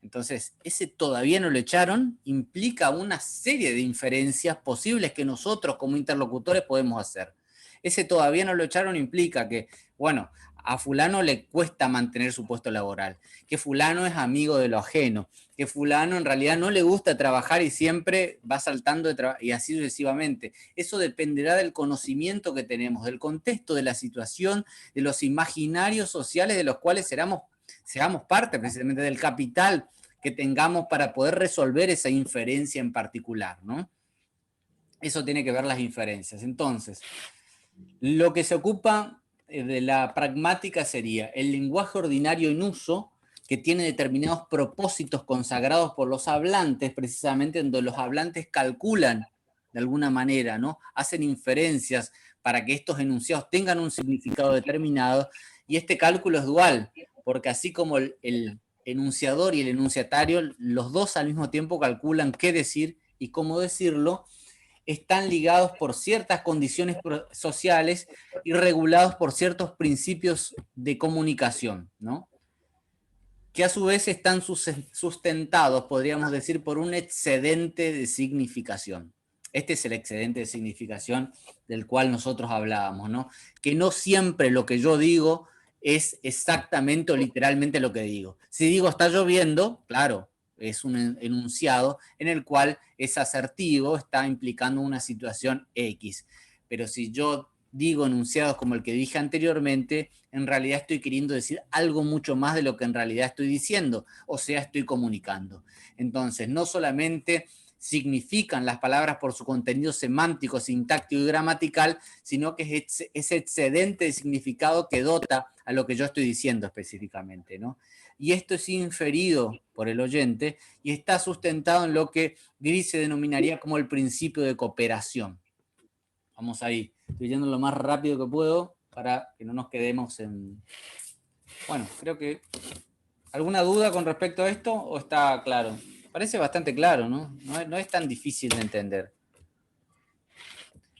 Entonces, ese todavía no lo echaron implica una serie de inferencias posibles que nosotros como interlocutores podemos hacer. Ese todavía no lo echaron implica que, bueno, a fulano le cuesta mantener su puesto laboral, que fulano es amigo de lo ajeno, que fulano en realidad no le gusta trabajar y siempre va saltando y así sucesivamente. Eso dependerá del conocimiento que tenemos, del contexto de la situación, de los imaginarios sociales de los cuales seamos parte precisamente del capital que tengamos para poder resolver esa inferencia en particular, ¿no? Eso tiene que ver las inferencias. Entonces, lo que se ocupa de la pragmática sería el lenguaje ordinario en uso, que tiene determinados propósitos consagrados por los hablantes, precisamente donde los hablantes calculan de alguna manera, ¿no? Hacen inferencias para que estos enunciados tengan un significado determinado, y este cálculo es dual, porque así como el enunciador y el enunciatario, los dos al mismo tiempo calculan qué decir y cómo decirlo, están ligados por ciertas condiciones sociales y regulados por ciertos principios de comunicación, ¿no? Que a su vez están sustentados, podríamos decir, por un excedente de significación. Este es el excedente de significación del cual nosotros hablábamos, ¿no? Que no siempre lo que yo digo es exactamente o literalmente lo que digo. Si digo está lloviendo, claro, es un enunciado en el cual es asertivo, está implicando una situación X. Pero si yo digo enunciados como el que dije anteriormente, en realidad estoy queriendo decir algo mucho más de lo que en realidad estoy diciendo, o sea, estoy comunicando. Entonces, no solamente significan las palabras por su contenido semántico, sintáctico y gramatical, sino que es ese excedente de significado que dota a lo que yo estoy diciendo específicamente, ¿no? Y esto es inferido por el oyente y está sustentado en lo que Grise denominaría como el principio de cooperación. Vamos ahí, estoy yendo lo más rápido que puedo para que no nos quedemos en... Bueno, creo que... ¿Alguna duda con respecto a esto o está claro? Parece bastante claro, ¿no? No es tan difícil de entender.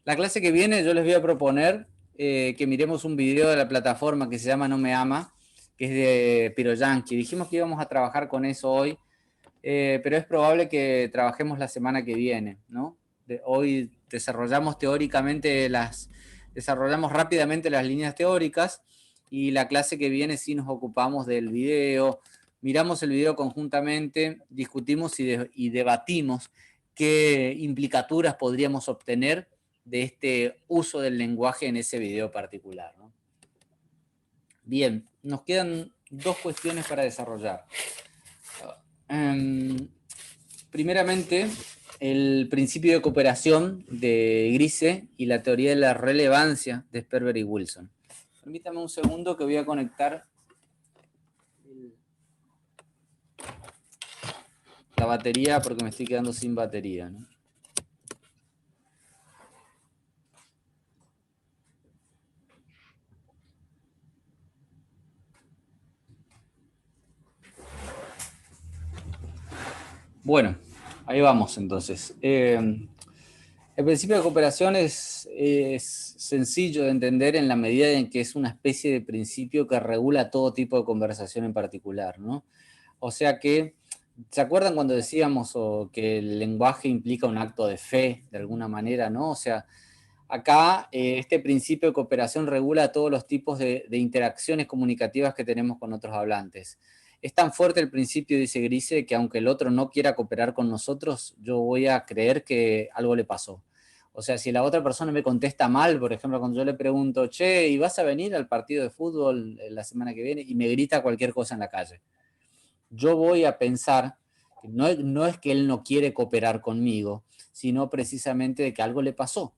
La clase que viene yo les voy a proponer que miremos un video de la plataforma que se llama No Me Ama, que es de Piroyansky. Dijimos que íbamos a trabajar con eso hoy, pero es probable que trabajemos la semana que viene, ¿no? Hoy desarrollamos rápidamente las líneas teóricas y la clase que viene sí nos ocupamos del video, miramos el video conjuntamente, discutimos y debatimos qué implicaturas podríamos obtener de este uso del lenguaje en ese video particular, ¿no? Bien, nos quedan dos cuestiones para desarrollar. Primeramente, el principio de cooperación de Grise y la teoría de la relevancia de Sperber y Wilson. Permítame un segundo que voy a conectar la batería porque me estoy quedando sin batería, ¿no? Bueno, ahí vamos entonces. El principio de cooperación es sencillo de entender en la medida en que es una especie de principio que regula todo tipo de conversación en particular, ¿no? O sea que, ¿se acuerdan cuando decíamos que el lenguaje implica un acto de fe, de alguna manera, ¿no? O sea, acá este principio de cooperación regula todos los tipos de interacciones comunicativas que tenemos con otros hablantes. Es tan fuerte el principio, dice Grise, que aunque el otro no quiera cooperar con nosotros, yo voy a creer que algo le pasó. O sea, si la otra persona me contesta mal, por ejemplo, cuando yo le pregunto, che, ¿y vas a venir al partido de fútbol la semana que viene? Y me grita cualquier cosa en la calle. Yo voy a pensar que no es que él no quiere cooperar conmigo, sino precisamente de que algo le pasó,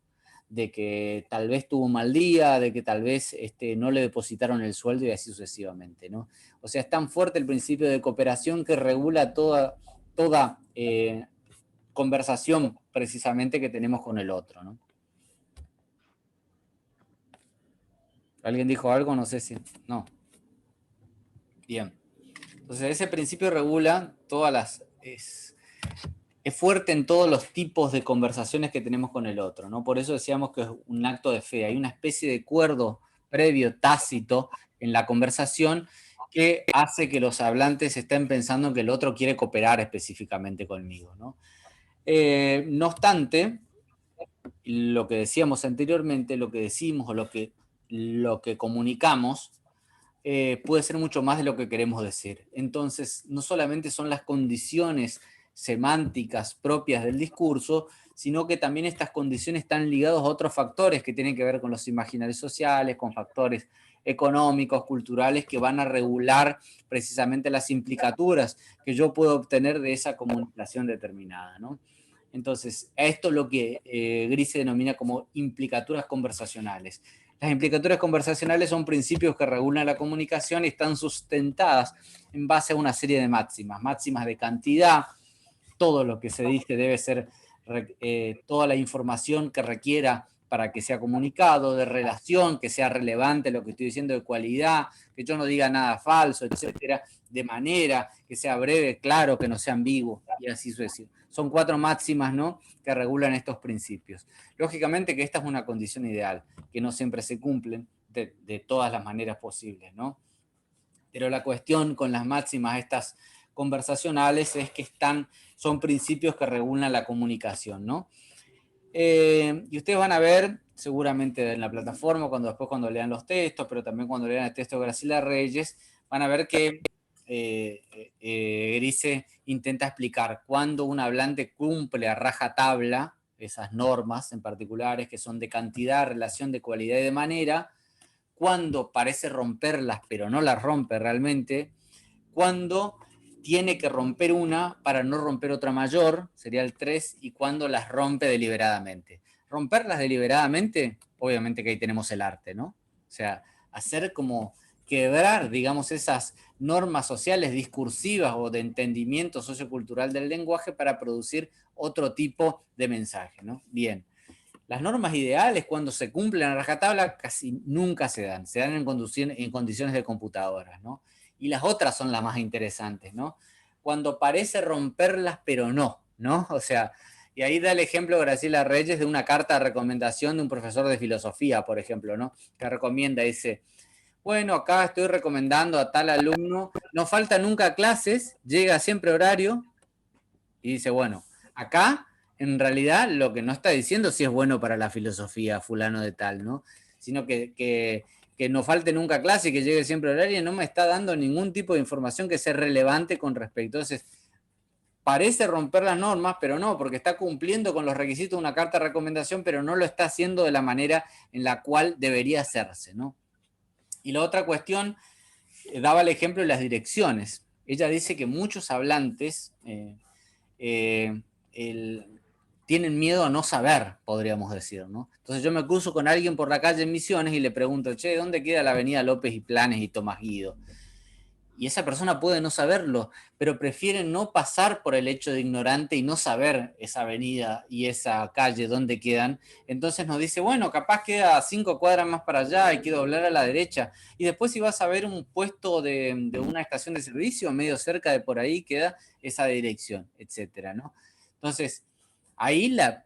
de que tal vez tuvo un mal día, de que tal vez no le depositaron el sueldo y así sucesivamente, ¿no? O sea, es tan fuerte el principio de cooperación que regula toda conversación precisamente que tenemos con el otro, ¿no? ¿Alguien dijo algo? No sé si... No. Bien. Entonces, ese principio regula todas las... Es fuerte en todos los tipos de conversaciones que tenemos con el otro, ¿no? Por eso decíamos que es un acto de fe. Hay una especie de acuerdo previo, tácito, en la conversación que hace que los hablantes estén pensando que el otro quiere cooperar específicamente conmigo, ¿no? No obstante, lo que decíamos anteriormente, lo que decimos o lo que comunicamos puede ser mucho más de lo que queremos decir. Entonces, no solamente son las condiciones semánticas propias del discurso, sino que también estas condiciones están ligadas a otros factores que tienen que ver con los imaginarios sociales, con factores económicos, culturales, que van a regular precisamente las implicaturas que yo puedo obtener de esa comunicación determinada, ¿no? Entonces, a esto es lo que Grise denomina como implicaturas conversacionales. Las implicaturas conversacionales son principios que regulan la comunicación y están sustentadas en base a una serie de máximas de cantidad. Todo lo que se dice debe ser, toda la información que requiera para que sea comunicado, de relación, que sea relevante lo que estoy diciendo, de cualidad, que yo no diga nada falso, etcétera, de manera que sea breve, claro, que no sea ambiguo, y así sucesivamente. Son 4 máximas, ¿no?, que regulan estos principios. Lógicamente que esta es una condición ideal, que no siempre se cumplen de todas las maneras posibles, ¿no? Pero la cuestión con las máximas estas conversacionales es que son principios que regulan la comunicación, ¿no? Y ustedes van a ver, seguramente en la plataforma, después cuando lean los textos, pero también cuando lean el texto de Graciela Reyes, van a ver que Grise intenta explicar cuándo un hablante cumple a rajatabla esas normas en particulares que son de cantidad, relación, de cualidad y de manera, cuando parece romperlas pero no las rompe realmente, cuando tiene que romper una para no romper otra mayor, sería el 3, y cuando las rompe deliberadamente. Romperlas deliberadamente, obviamente que ahí tenemos el arte, ¿no? O sea, hacer como quebrar, digamos, esas normas sociales discursivas o de entendimiento sociocultural del lenguaje para producir otro tipo de mensaje, ¿no? Bien. Las normas ideales, cuando se cumplen a rajatabla, casi nunca se dan en condiciones de computadoras, ¿no? Y las otras son las más interesantes, ¿no? Cuando parece romperlas, pero no, ¿no? O sea, y ahí da el ejemplo Graciela Reyes de una carta de recomendación de un profesor de filosofía, por ejemplo, ¿no? Que recomienda, dice, bueno, acá estoy recomendando a tal alumno, no falta nunca clases, llega siempre horario, y dice, bueno, acá en realidad lo que no está diciendo si es bueno para la filosofía fulano de tal, ¿no? Sino que no falte nunca clase y que llegue siempre horario, no me está dando ningún tipo de información que sea relevante con respecto. Entonces, parece romper las normas, pero no, porque está cumpliendo con los requisitos de una carta de recomendación, pero no lo está haciendo de la manera en la cual debería hacerse, ¿no? Y la otra cuestión, daba el ejemplo de las direcciones. Ella dice que muchos hablantes tienen miedo a no saber, podríamos decir, ¿no? Entonces yo me cruzo con alguien por la calle en Misiones y le pregunto, che, ¿dónde queda la avenida López y Planes y Tomás Guido? Y esa persona puede no saberlo, pero prefiere no pasar por el hecho de ignorante y no saber esa avenida y esa calle dónde quedan. Entonces nos dice, bueno, capaz queda 5 cuadras más para allá, hay que doblar a la derecha. Y después si vas a ver un puesto de una estación de servicio, medio cerca de por ahí queda esa dirección, etcétera, ¿no? Entonces, ahí la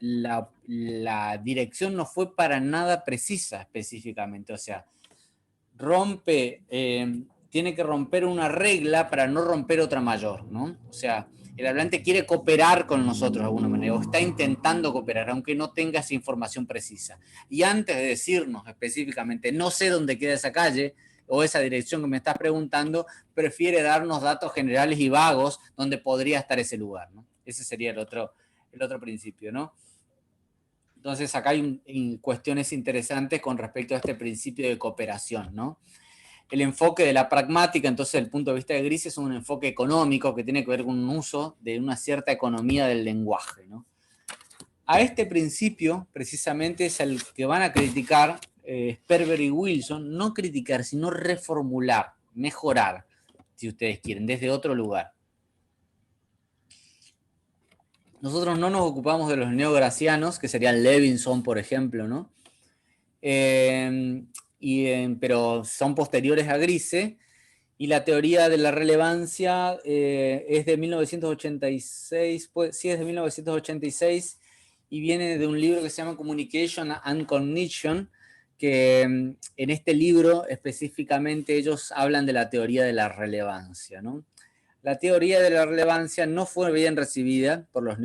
dirección no fue para nada precisa específicamente, o sea, tiene que romper una regla para no romper otra mayor, ¿no? O sea, el hablante quiere cooperar con nosotros de alguna manera, o está intentando cooperar, aunque no tenga esa información precisa. Y antes de decirnos específicamente, no sé dónde queda esa calle, o esa dirección que me estás preguntando, prefiere darnos datos generales y vagos donde podría estar ese lugar, ¿no? Ese sería el otro principio, ¿no? Entonces acá hay cuestiones interesantes con respecto a este principio de cooperación, ¿no? El enfoque de la pragmática, entonces, desde el punto de vista de Gris, es un enfoque económico que tiene que ver con un uso de una cierta economía del lenguaje, ¿no? A este principio, precisamente, es el que van a criticar Sperber y Wilson, no criticar, sino reformular, mejorar, si ustedes quieren, desde otro lugar. Nosotros no nos ocupamos de los neogracianos, que serían Levinson, por ejemplo, ¿no? Pero son posteriores a Grise, y la teoría de la relevancia es de 1986, pues, sí es de 1986, y viene de un libro que se llama Communication and Cognition, que en este libro específicamente ellos hablan de la teoría de la relevancia, ¿no? La teoría de la relevancia no fue bien recibida por los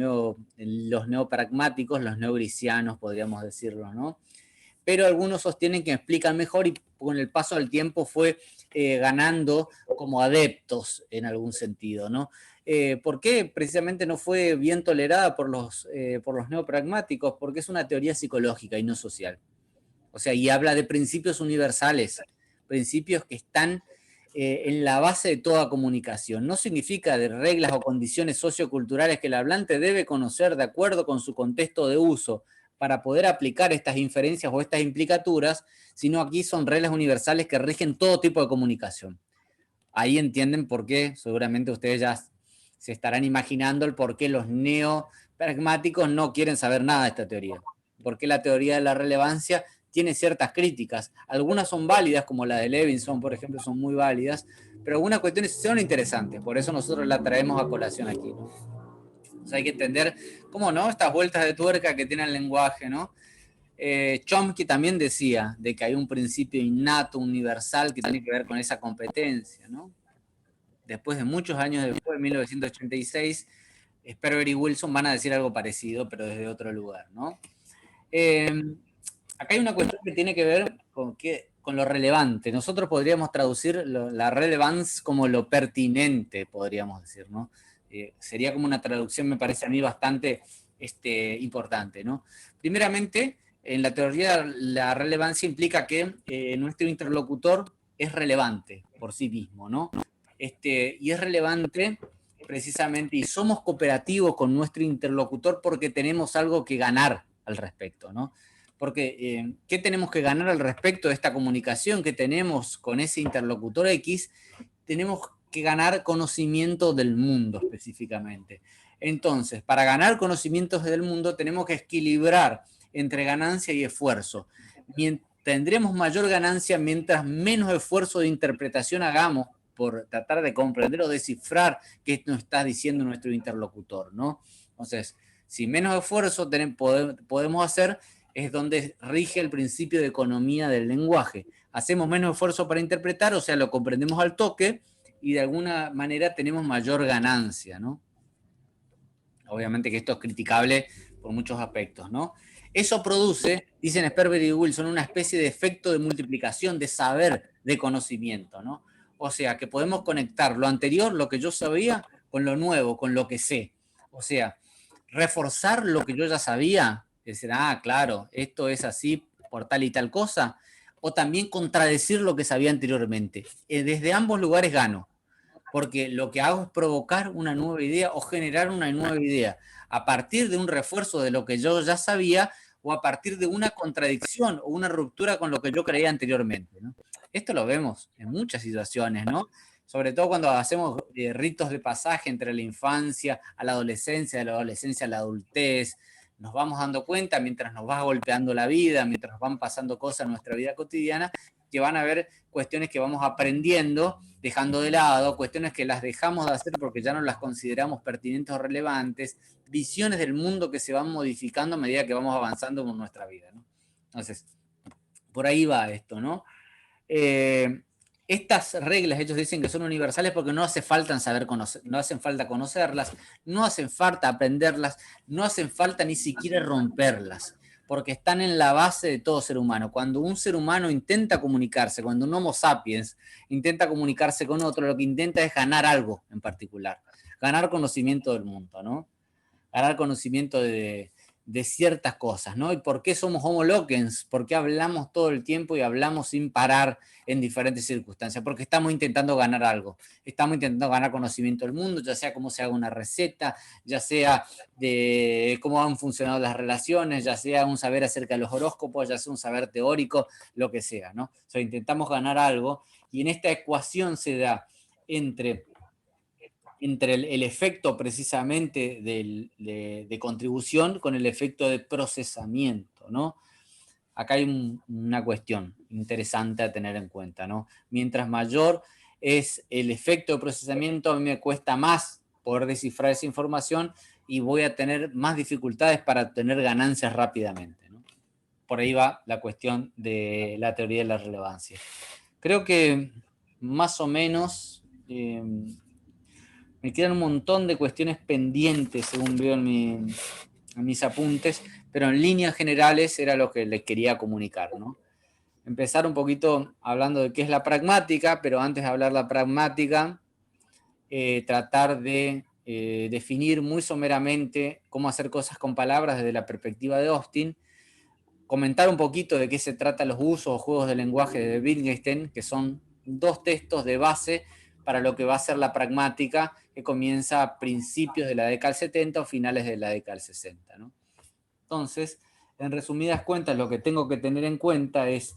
neopragmáticos, los neogrisianos, podríamos decirlo, ¿no? Pero algunos sostienen que explican mejor y con el paso del tiempo fue ganando como adeptos en algún sentido, ¿no? ¿Por qué precisamente no fue bien tolerada por los neopragmáticos? Porque es una teoría psicológica y no social. O sea, y habla de principios universales, principios que están en la base de toda comunicación. No significa de reglas o condiciones socioculturales que el hablante debe conocer de acuerdo con su contexto de uso para poder aplicar estas inferencias o estas implicaturas, sino aquí son reglas universales que rigen todo tipo de comunicación. Ahí entienden por qué, seguramente ustedes ya se estarán imaginando el por qué los neopragmáticos no quieren saber nada de esta teoría. Por qué la teoría de la relevancia tiene ciertas críticas. Algunas son válidas, como la de Levinson, por ejemplo, son muy válidas, pero algunas cuestiones son interesantes, por eso nosotros la traemos a colación aquí, ¿no? O sea, hay que entender, ¿cómo no?, estas vueltas de tuerca que tiene el lenguaje, ¿no? Chomsky también decía de que hay un principio innato, universal, que tiene que ver con esa competencia, ¿no? Después de muchos años después, de 1986, Sperber y Wilson van a decir algo parecido, pero desde otro lugar, ¿no? Acá hay una cuestión que tiene que ver con lo relevante. Nosotros podríamos traducir la relevance como lo pertinente, podríamos decir, ¿no? Sería como una traducción, me parece a mí, bastante importante, ¿no? Primeramente, en la teoría la relevancia implica que nuestro interlocutor es relevante por sí mismo, ¿no? Y es relevante precisamente, y somos cooperativos con nuestro interlocutor porque tenemos algo que ganar al respecto, ¿no? Porque, ¿qué tenemos que ganar al respecto de esta comunicación que tenemos con ese interlocutor X? Tenemos que ganar conocimiento del mundo específicamente. Entonces, para ganar conocimientos del mundo tenemos que equilibrar entre ganancia y esfuerzo. Tendremos mayor ganancia mientras menos esfuerzo de interpretación hagamos por tratar de comprender o descifrar qué nos está diciendo nuestro interlocutor, ¿no? Entonces, si menos esfuerzo podemos hacer, es donde rige el principio de economía del lenguaje. Hacemos menos esfuerzo para interpretar, o sea, lo comprendemos al toque y de alguna manera tenemos mayor ganancia, ¿no? Obviamente que esto es criticable por muchos aspectos, ¿no? Eso produce, dicen Sperber y Wilson, una especie de efecto de multiplicación, de saber, de conocimiento, ¿no? O sea, que podemos conectar lo anterior, lo que yo sabía, con lo nuevo, con lo que sé. O sea, reforzar lo que yo ya sabía, decir, claro, esto es así por tal y tal cosa, o también contradecir lo que sabía anteriormente. Desde ambos lugares gano, porque lo que hago es provocar una nueva idea o generar una nueva idea a partir de un refuerzo de lo que yo ya sabía o a partir de una contradicción o una ruptura con lo que yo creía anteriormente, ¿no? Esto lo vemos en muchas situaciones, ¿no? Sobre todo cuando hacemos ritos de pasaje entre la infancia a la adolescencia, de la adolescencia a la adultez. Nos vamos dando cuenta mientras nos va golpeando la vida, mientras nos van pasando cosas en nuestra vida cotidiana, que van a haber cuestiones que vamos aprendiendo, dejando de lado, cuestiones que las dejamos de hacer porque ya no las consideramos pertinentes o relevantes, visiones del mundo que se van modificando a medida que vamos avanzando con nuestra vida, ¿no? Entonces, por ahí va esto, ¿no? Estas reglas, ellos dicen que son universales porque no hace falta no hacen falta conocerlas, no hacen falta aprenderlas, no hacen falta ni siquiera romperlas, porque están en la base de todo ser humano. Cuando un ser humano intenta comunicarse, cuando un Homo sapiens intenta comunicarse con otro, lo que intenta es ganar algo en particular, ganar conocimiento del mundo, ¿no? Ganar conocimiento de ciertas cosas, ¿no? ¿Y por qué somos homo loquens? ¿Por qué hablamos todo el tiempo y hablamos sin parar en diferentes circunstancias? Porque estamos intentando ganar algo. Estamos intentando ganar conocimiento del mundo, ya sea cómo se haga una receta, ya sea de cómo han funcionado las relaciones, ya sea un saber acerca de los horóscopos, ya sea un saber teórico, lo que sea, ¿no? O sea, intentamos ganar algo y en esta ecuación se da entre el efecto precisamente de contribución con el efecto de procesamiento, ¿no? Acá hay una cuestión interesante a tener en cuenta, ¿no? Mientras mayor es el efecto de procesamiento, a mí me cuesta más poder descifrar esa información y voy a tener más dificultades para obtener ganancias rápidamente, ¿no? Por ahí va la cuestión de la teoría de la relevancia. Creo que más o menos me quedan un montón de cuestiones pendientes, según veo en mis apuntes, pero en líneas generales era lo que les quería comunicar, ¿no? Empezar un poquito hablando de qué es la pragmática, pero antes de hablar de la pragmática, tratar de definir muy someramente cómo hacer cosas con palabras desde la perspectiva de Austin, comentar un poquito de qué se trata los usos o juegos de lenguaje de Wittgenstein, que son dos textos de base para lo que va a ser la pragmática, que comienza a principios de la década del 70 o finales de la década del 60, ¿no? Entonces, en resumidas cuentas, lo que tengo que tener en cuenta es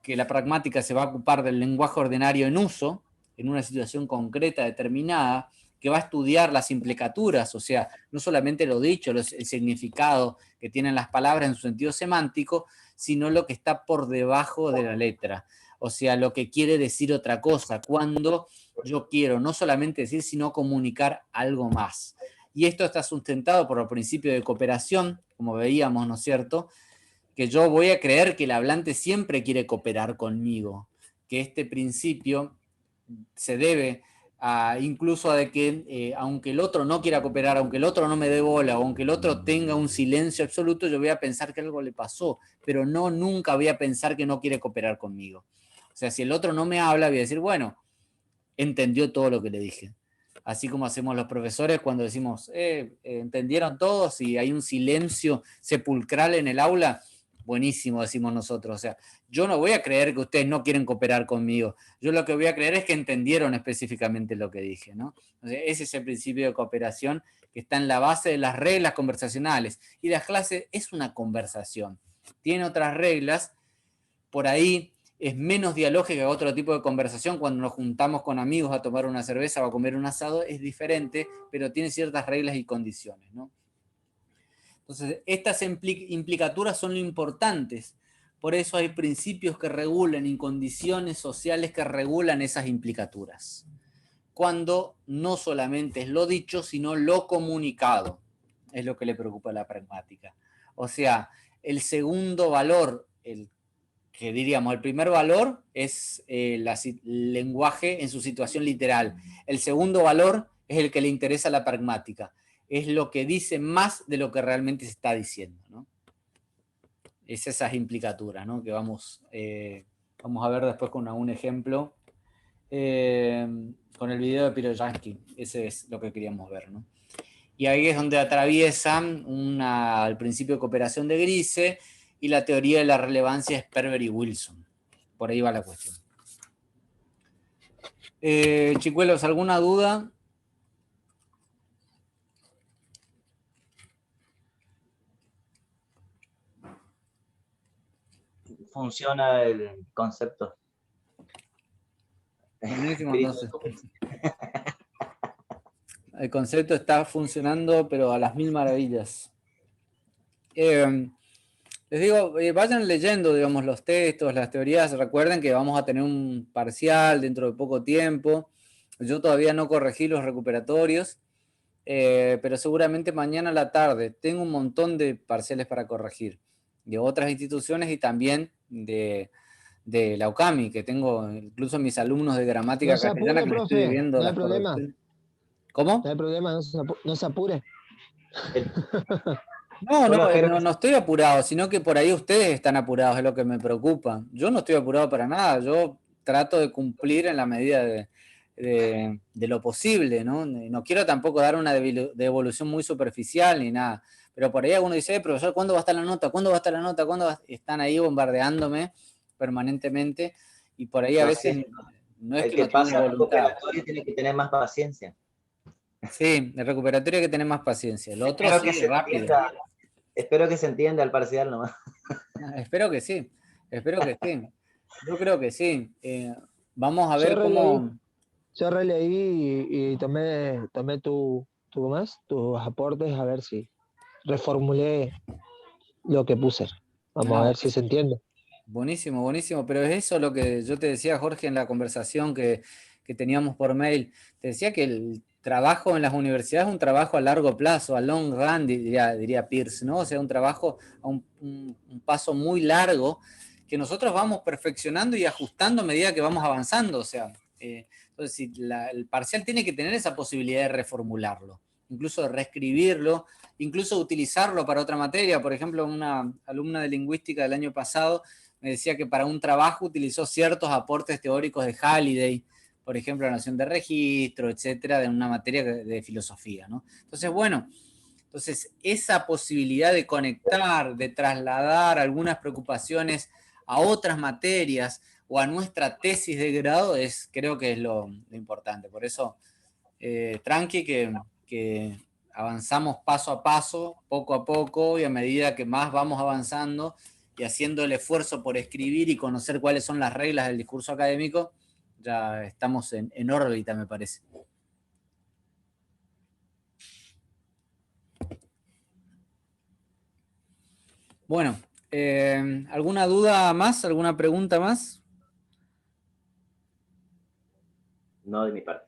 que la pragmática se va a ocupar del lenguaje ordinario en uso, en una situación concreta determinada, que va a estudiar las implicaturas, o sea, no solamente lo dicho, el significado que tienen las palabras en su sentido semántico, sino lo que está por debajo de la letra, o sea, lo que quiere decir otra cosa, cuando yo quiero no solamente decir, sino comunicar algo más. Y esto está sustentado por el principio de cooperación, como veíamos, ¿no es cierto?, que yo voy a creer que el hablante siempre quiere cooperar conmigo, que este principio se debe incluso a de que aunque el otro no quiera cooperar, aunque el otro no me dé bola, o aunque el otro tenga un silencio absoluto, yo voy a pensar que algo le pasó, pero nunca voy a pensar que no quiere cooperar conmigo. O sea, si el otro no me habla, voy a decir, bueno, entendió todo lo que le dije. así como hacemos los profesores cuando decimos, ¿entendieron todos? Y hay un silencio sepulcral en el aula, buenísimo, decimos nosotros. O sea, yo no voy a creer que ustedes no quieren cooperar conmigo. Yo lo que voy a creer es que entendieron específicamente lo que dije, ¿no? Entonces, ese es el principio de cooperación que está en la base de las reglas conversacionales. Y las clases es una conversación. Tiene otras reglas, por ahí es menos dialógica que otro tipo de conversación. Cuando nos juntamos con amigos a tomar una cerveza o a comer un asado, es diferente, pero tiene ciertas reglas y condiciones, ¿no? Entonces, estas implicaturas son lo importantes. Por eso hay principios que regulan y condiciones sociales que regulan esas implicaturas. Cuando no solamente es lo dicho, sino lo comunicado, es lo que le preocupa a la pragmática. O sea, el segundo valor, el primer valor es el lenguaje en su situación literal. El segundo valor es el que le interesa a la pragmática. Es lo que dice más de lo que realmente se está diciendo, ¿no? Es esas implicaturas, ¿no? Que vamos a ver después con un ejemplo. Con el video de Piroyansky. Ese es lo que queríamos ver, ¿no? Y ahí es donde atraviesan el principio de cooperación de Grise y la teoría de la relevancia de Sperber y Wilson. Por ahí va la cuestión. Chicuelos, ¿alguna duda? Funciona el concepto. Buenísimo, entonces. El concepto está funcionando, pero a las 1000 maravillas. Les digo, vayan leyendo, digamos, los textos, las teorías. Recuerden que vamos a tener un parcial dentro de poco tiempo. Yo todavía no corregí los recuperatorios, pero seguramente mañana a la tarde tengo un montón de parciales para corregir, de otras instituciones y también de la UCAMI, que tengo incluso mis alumnos de gramática castellana que les estoy viendo no hay las problema. correcciones. ¿Cómo? No hay problema, no se apure. No estoy apurado, sino que por ahí ustedes están apurados, es lo que me preocupa. Yo no estoy apurado para nada, yo trato de cumplir en la medida de lo posible, ¿no? No quiero tampoco dar una devolución muy superficial ni nada, pero por ahí alguno dice, profesor, ¿cuándo va a estar la nota? ¿Cuándo va a estar la nota? Están ahí bombardeándome permanentemente y por ahí a veces no es el que que no tengo pasa al voluntad. recuperatorio tiene que tener más paciencia. Sí, el recuperatorio hay que tener más paciencia. El otro sí, rápido. Espero que se entienda el parcial nomás. Espero que sí. Yo creo que sí. Vamos a ver cómo... Yo releí y tomé tus aportes, a ver si reformulé lo que puse. Vamos a ver si se entiende. Buenísimo, buenísimo. Pero es eso lo que yo te decía, Jorge, en la conversación que teníamos por mail. Te decía que el trabajo en las universidades es un trabajo a largo plazo, a long run, diría Pierce, ¿no? O sea, un trabajo a un paso muy largo que nosotros vamos perfeccionando y ajustando a medida que vamos avanzando. O sea, entonces el parcial tiene que tener esa posibilidad de reformularlo, incluso de reescribirlo, incluso utilizarlo para otra materia. Por ejemplo, una alumna de lingüística del año pasado me decía que para un trabajo utilizó ciertos aportes teóricos de Halliday, por ejemplo, la noción de registro, etcétera, de una materia de filosofía, ¿no? Entonces, bueno, esa posibilidad de conectar, de trasladar algunas preocupaciones a otras materias o a nuestra tesis de grado creo que es lo importante. Por eso, tranqui que avanzamos paso a paso, poco a poco, y a medida que más vamos avanzando y haciendo el esfuerzo por escribir y conocer cuáles son las reglas del discurso académico, ya estamos en órbita, me parece. Bueno, ¿alguna duda más? ¿Alguna pregunta más? No de mi parte.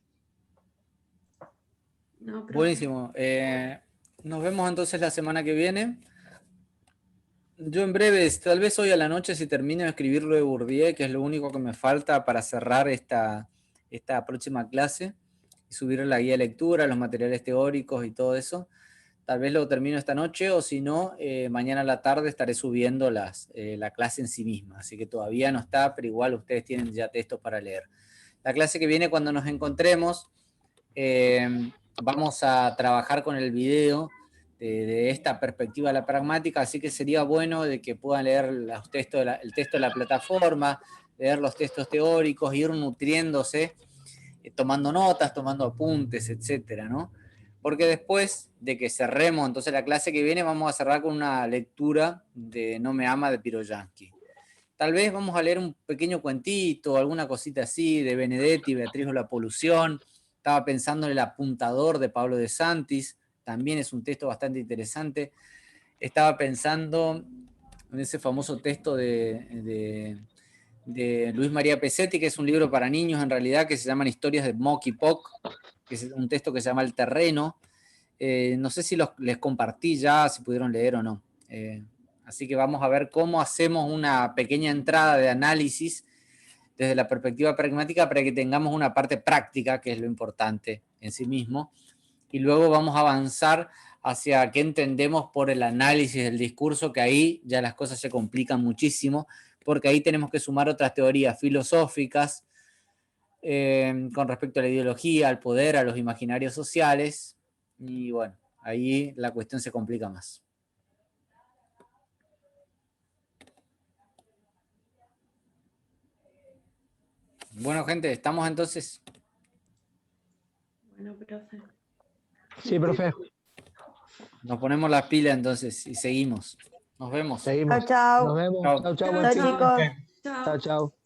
No, buenísimo. Nos vemos entonces la semana que viene. Yo en breve, tal vez hoy a la noche, si termino de escribir lo de Bourdieu, que es lo único que me falta para cerrar esta próxima clase y subir la guía de lectura, los materiales teóricos y todo eso. Tal vez lo termino esta noche, o si no, mañana a la tarde estaré subiendo la clase en sí misma. Así que todavía no está, pero igual ustedes tienen ya textos para leer. La clase que viene, cuando nos encontremos, vamos a trabajar con el video de esta perspectiva de la pragmática, así que sería bueno de que puedan leer el texto de la plataforma, leer los textos teóricos, ir nutriéndose, tomando notas, tomando apuntes, etcétera, ¿no? Porque después de que cerremos entonces la clase que viene, vamos a cerrar con una lectura de No me ama de Piroyansky. Tal vez vamos a leer un pequeño cuentito, alguna cosita así, de Benedetti, Beatriz o la polución. Estaba pensando en El apuntador de Pablo de Santis, también es un texto bastante interesante. Estaba pensando en ese famoso texto de Luis María Pesetti, que es un libro para niños en realidad, que se llaman Historias de Mock y Poc, que es un texto que se llama El terreno. No sé si les compartí ya, si pudieron leer o no. Así que vamos a ver cómo hacemos una pequeña entrada de análisis desde la perspectiva pragmática para que tengamos una parte práctica, que es lo importante en sí mismo, y luego vamos a avanzar hacia qué entendemos por el análisis del discurso, que ahí ya las cosas se complican muchísimo, porque ahí tenemos que sumar otras teorías filosóficas con respecto a la ideología, al poder, a los imaginarios sociales, y bueno, ahí la cuestión se complica más. Bueno, gente, ¿estamos entonces? Bueno, profe. Sí, profe. Nos ponemos las pilas entonces y seguimos. Nos vemos. Seguimos. Chao, chao. Nos vemos. Chao. Chao, chao. Chao, Buen fin. Chao, chicos. Chao. Chao, chao.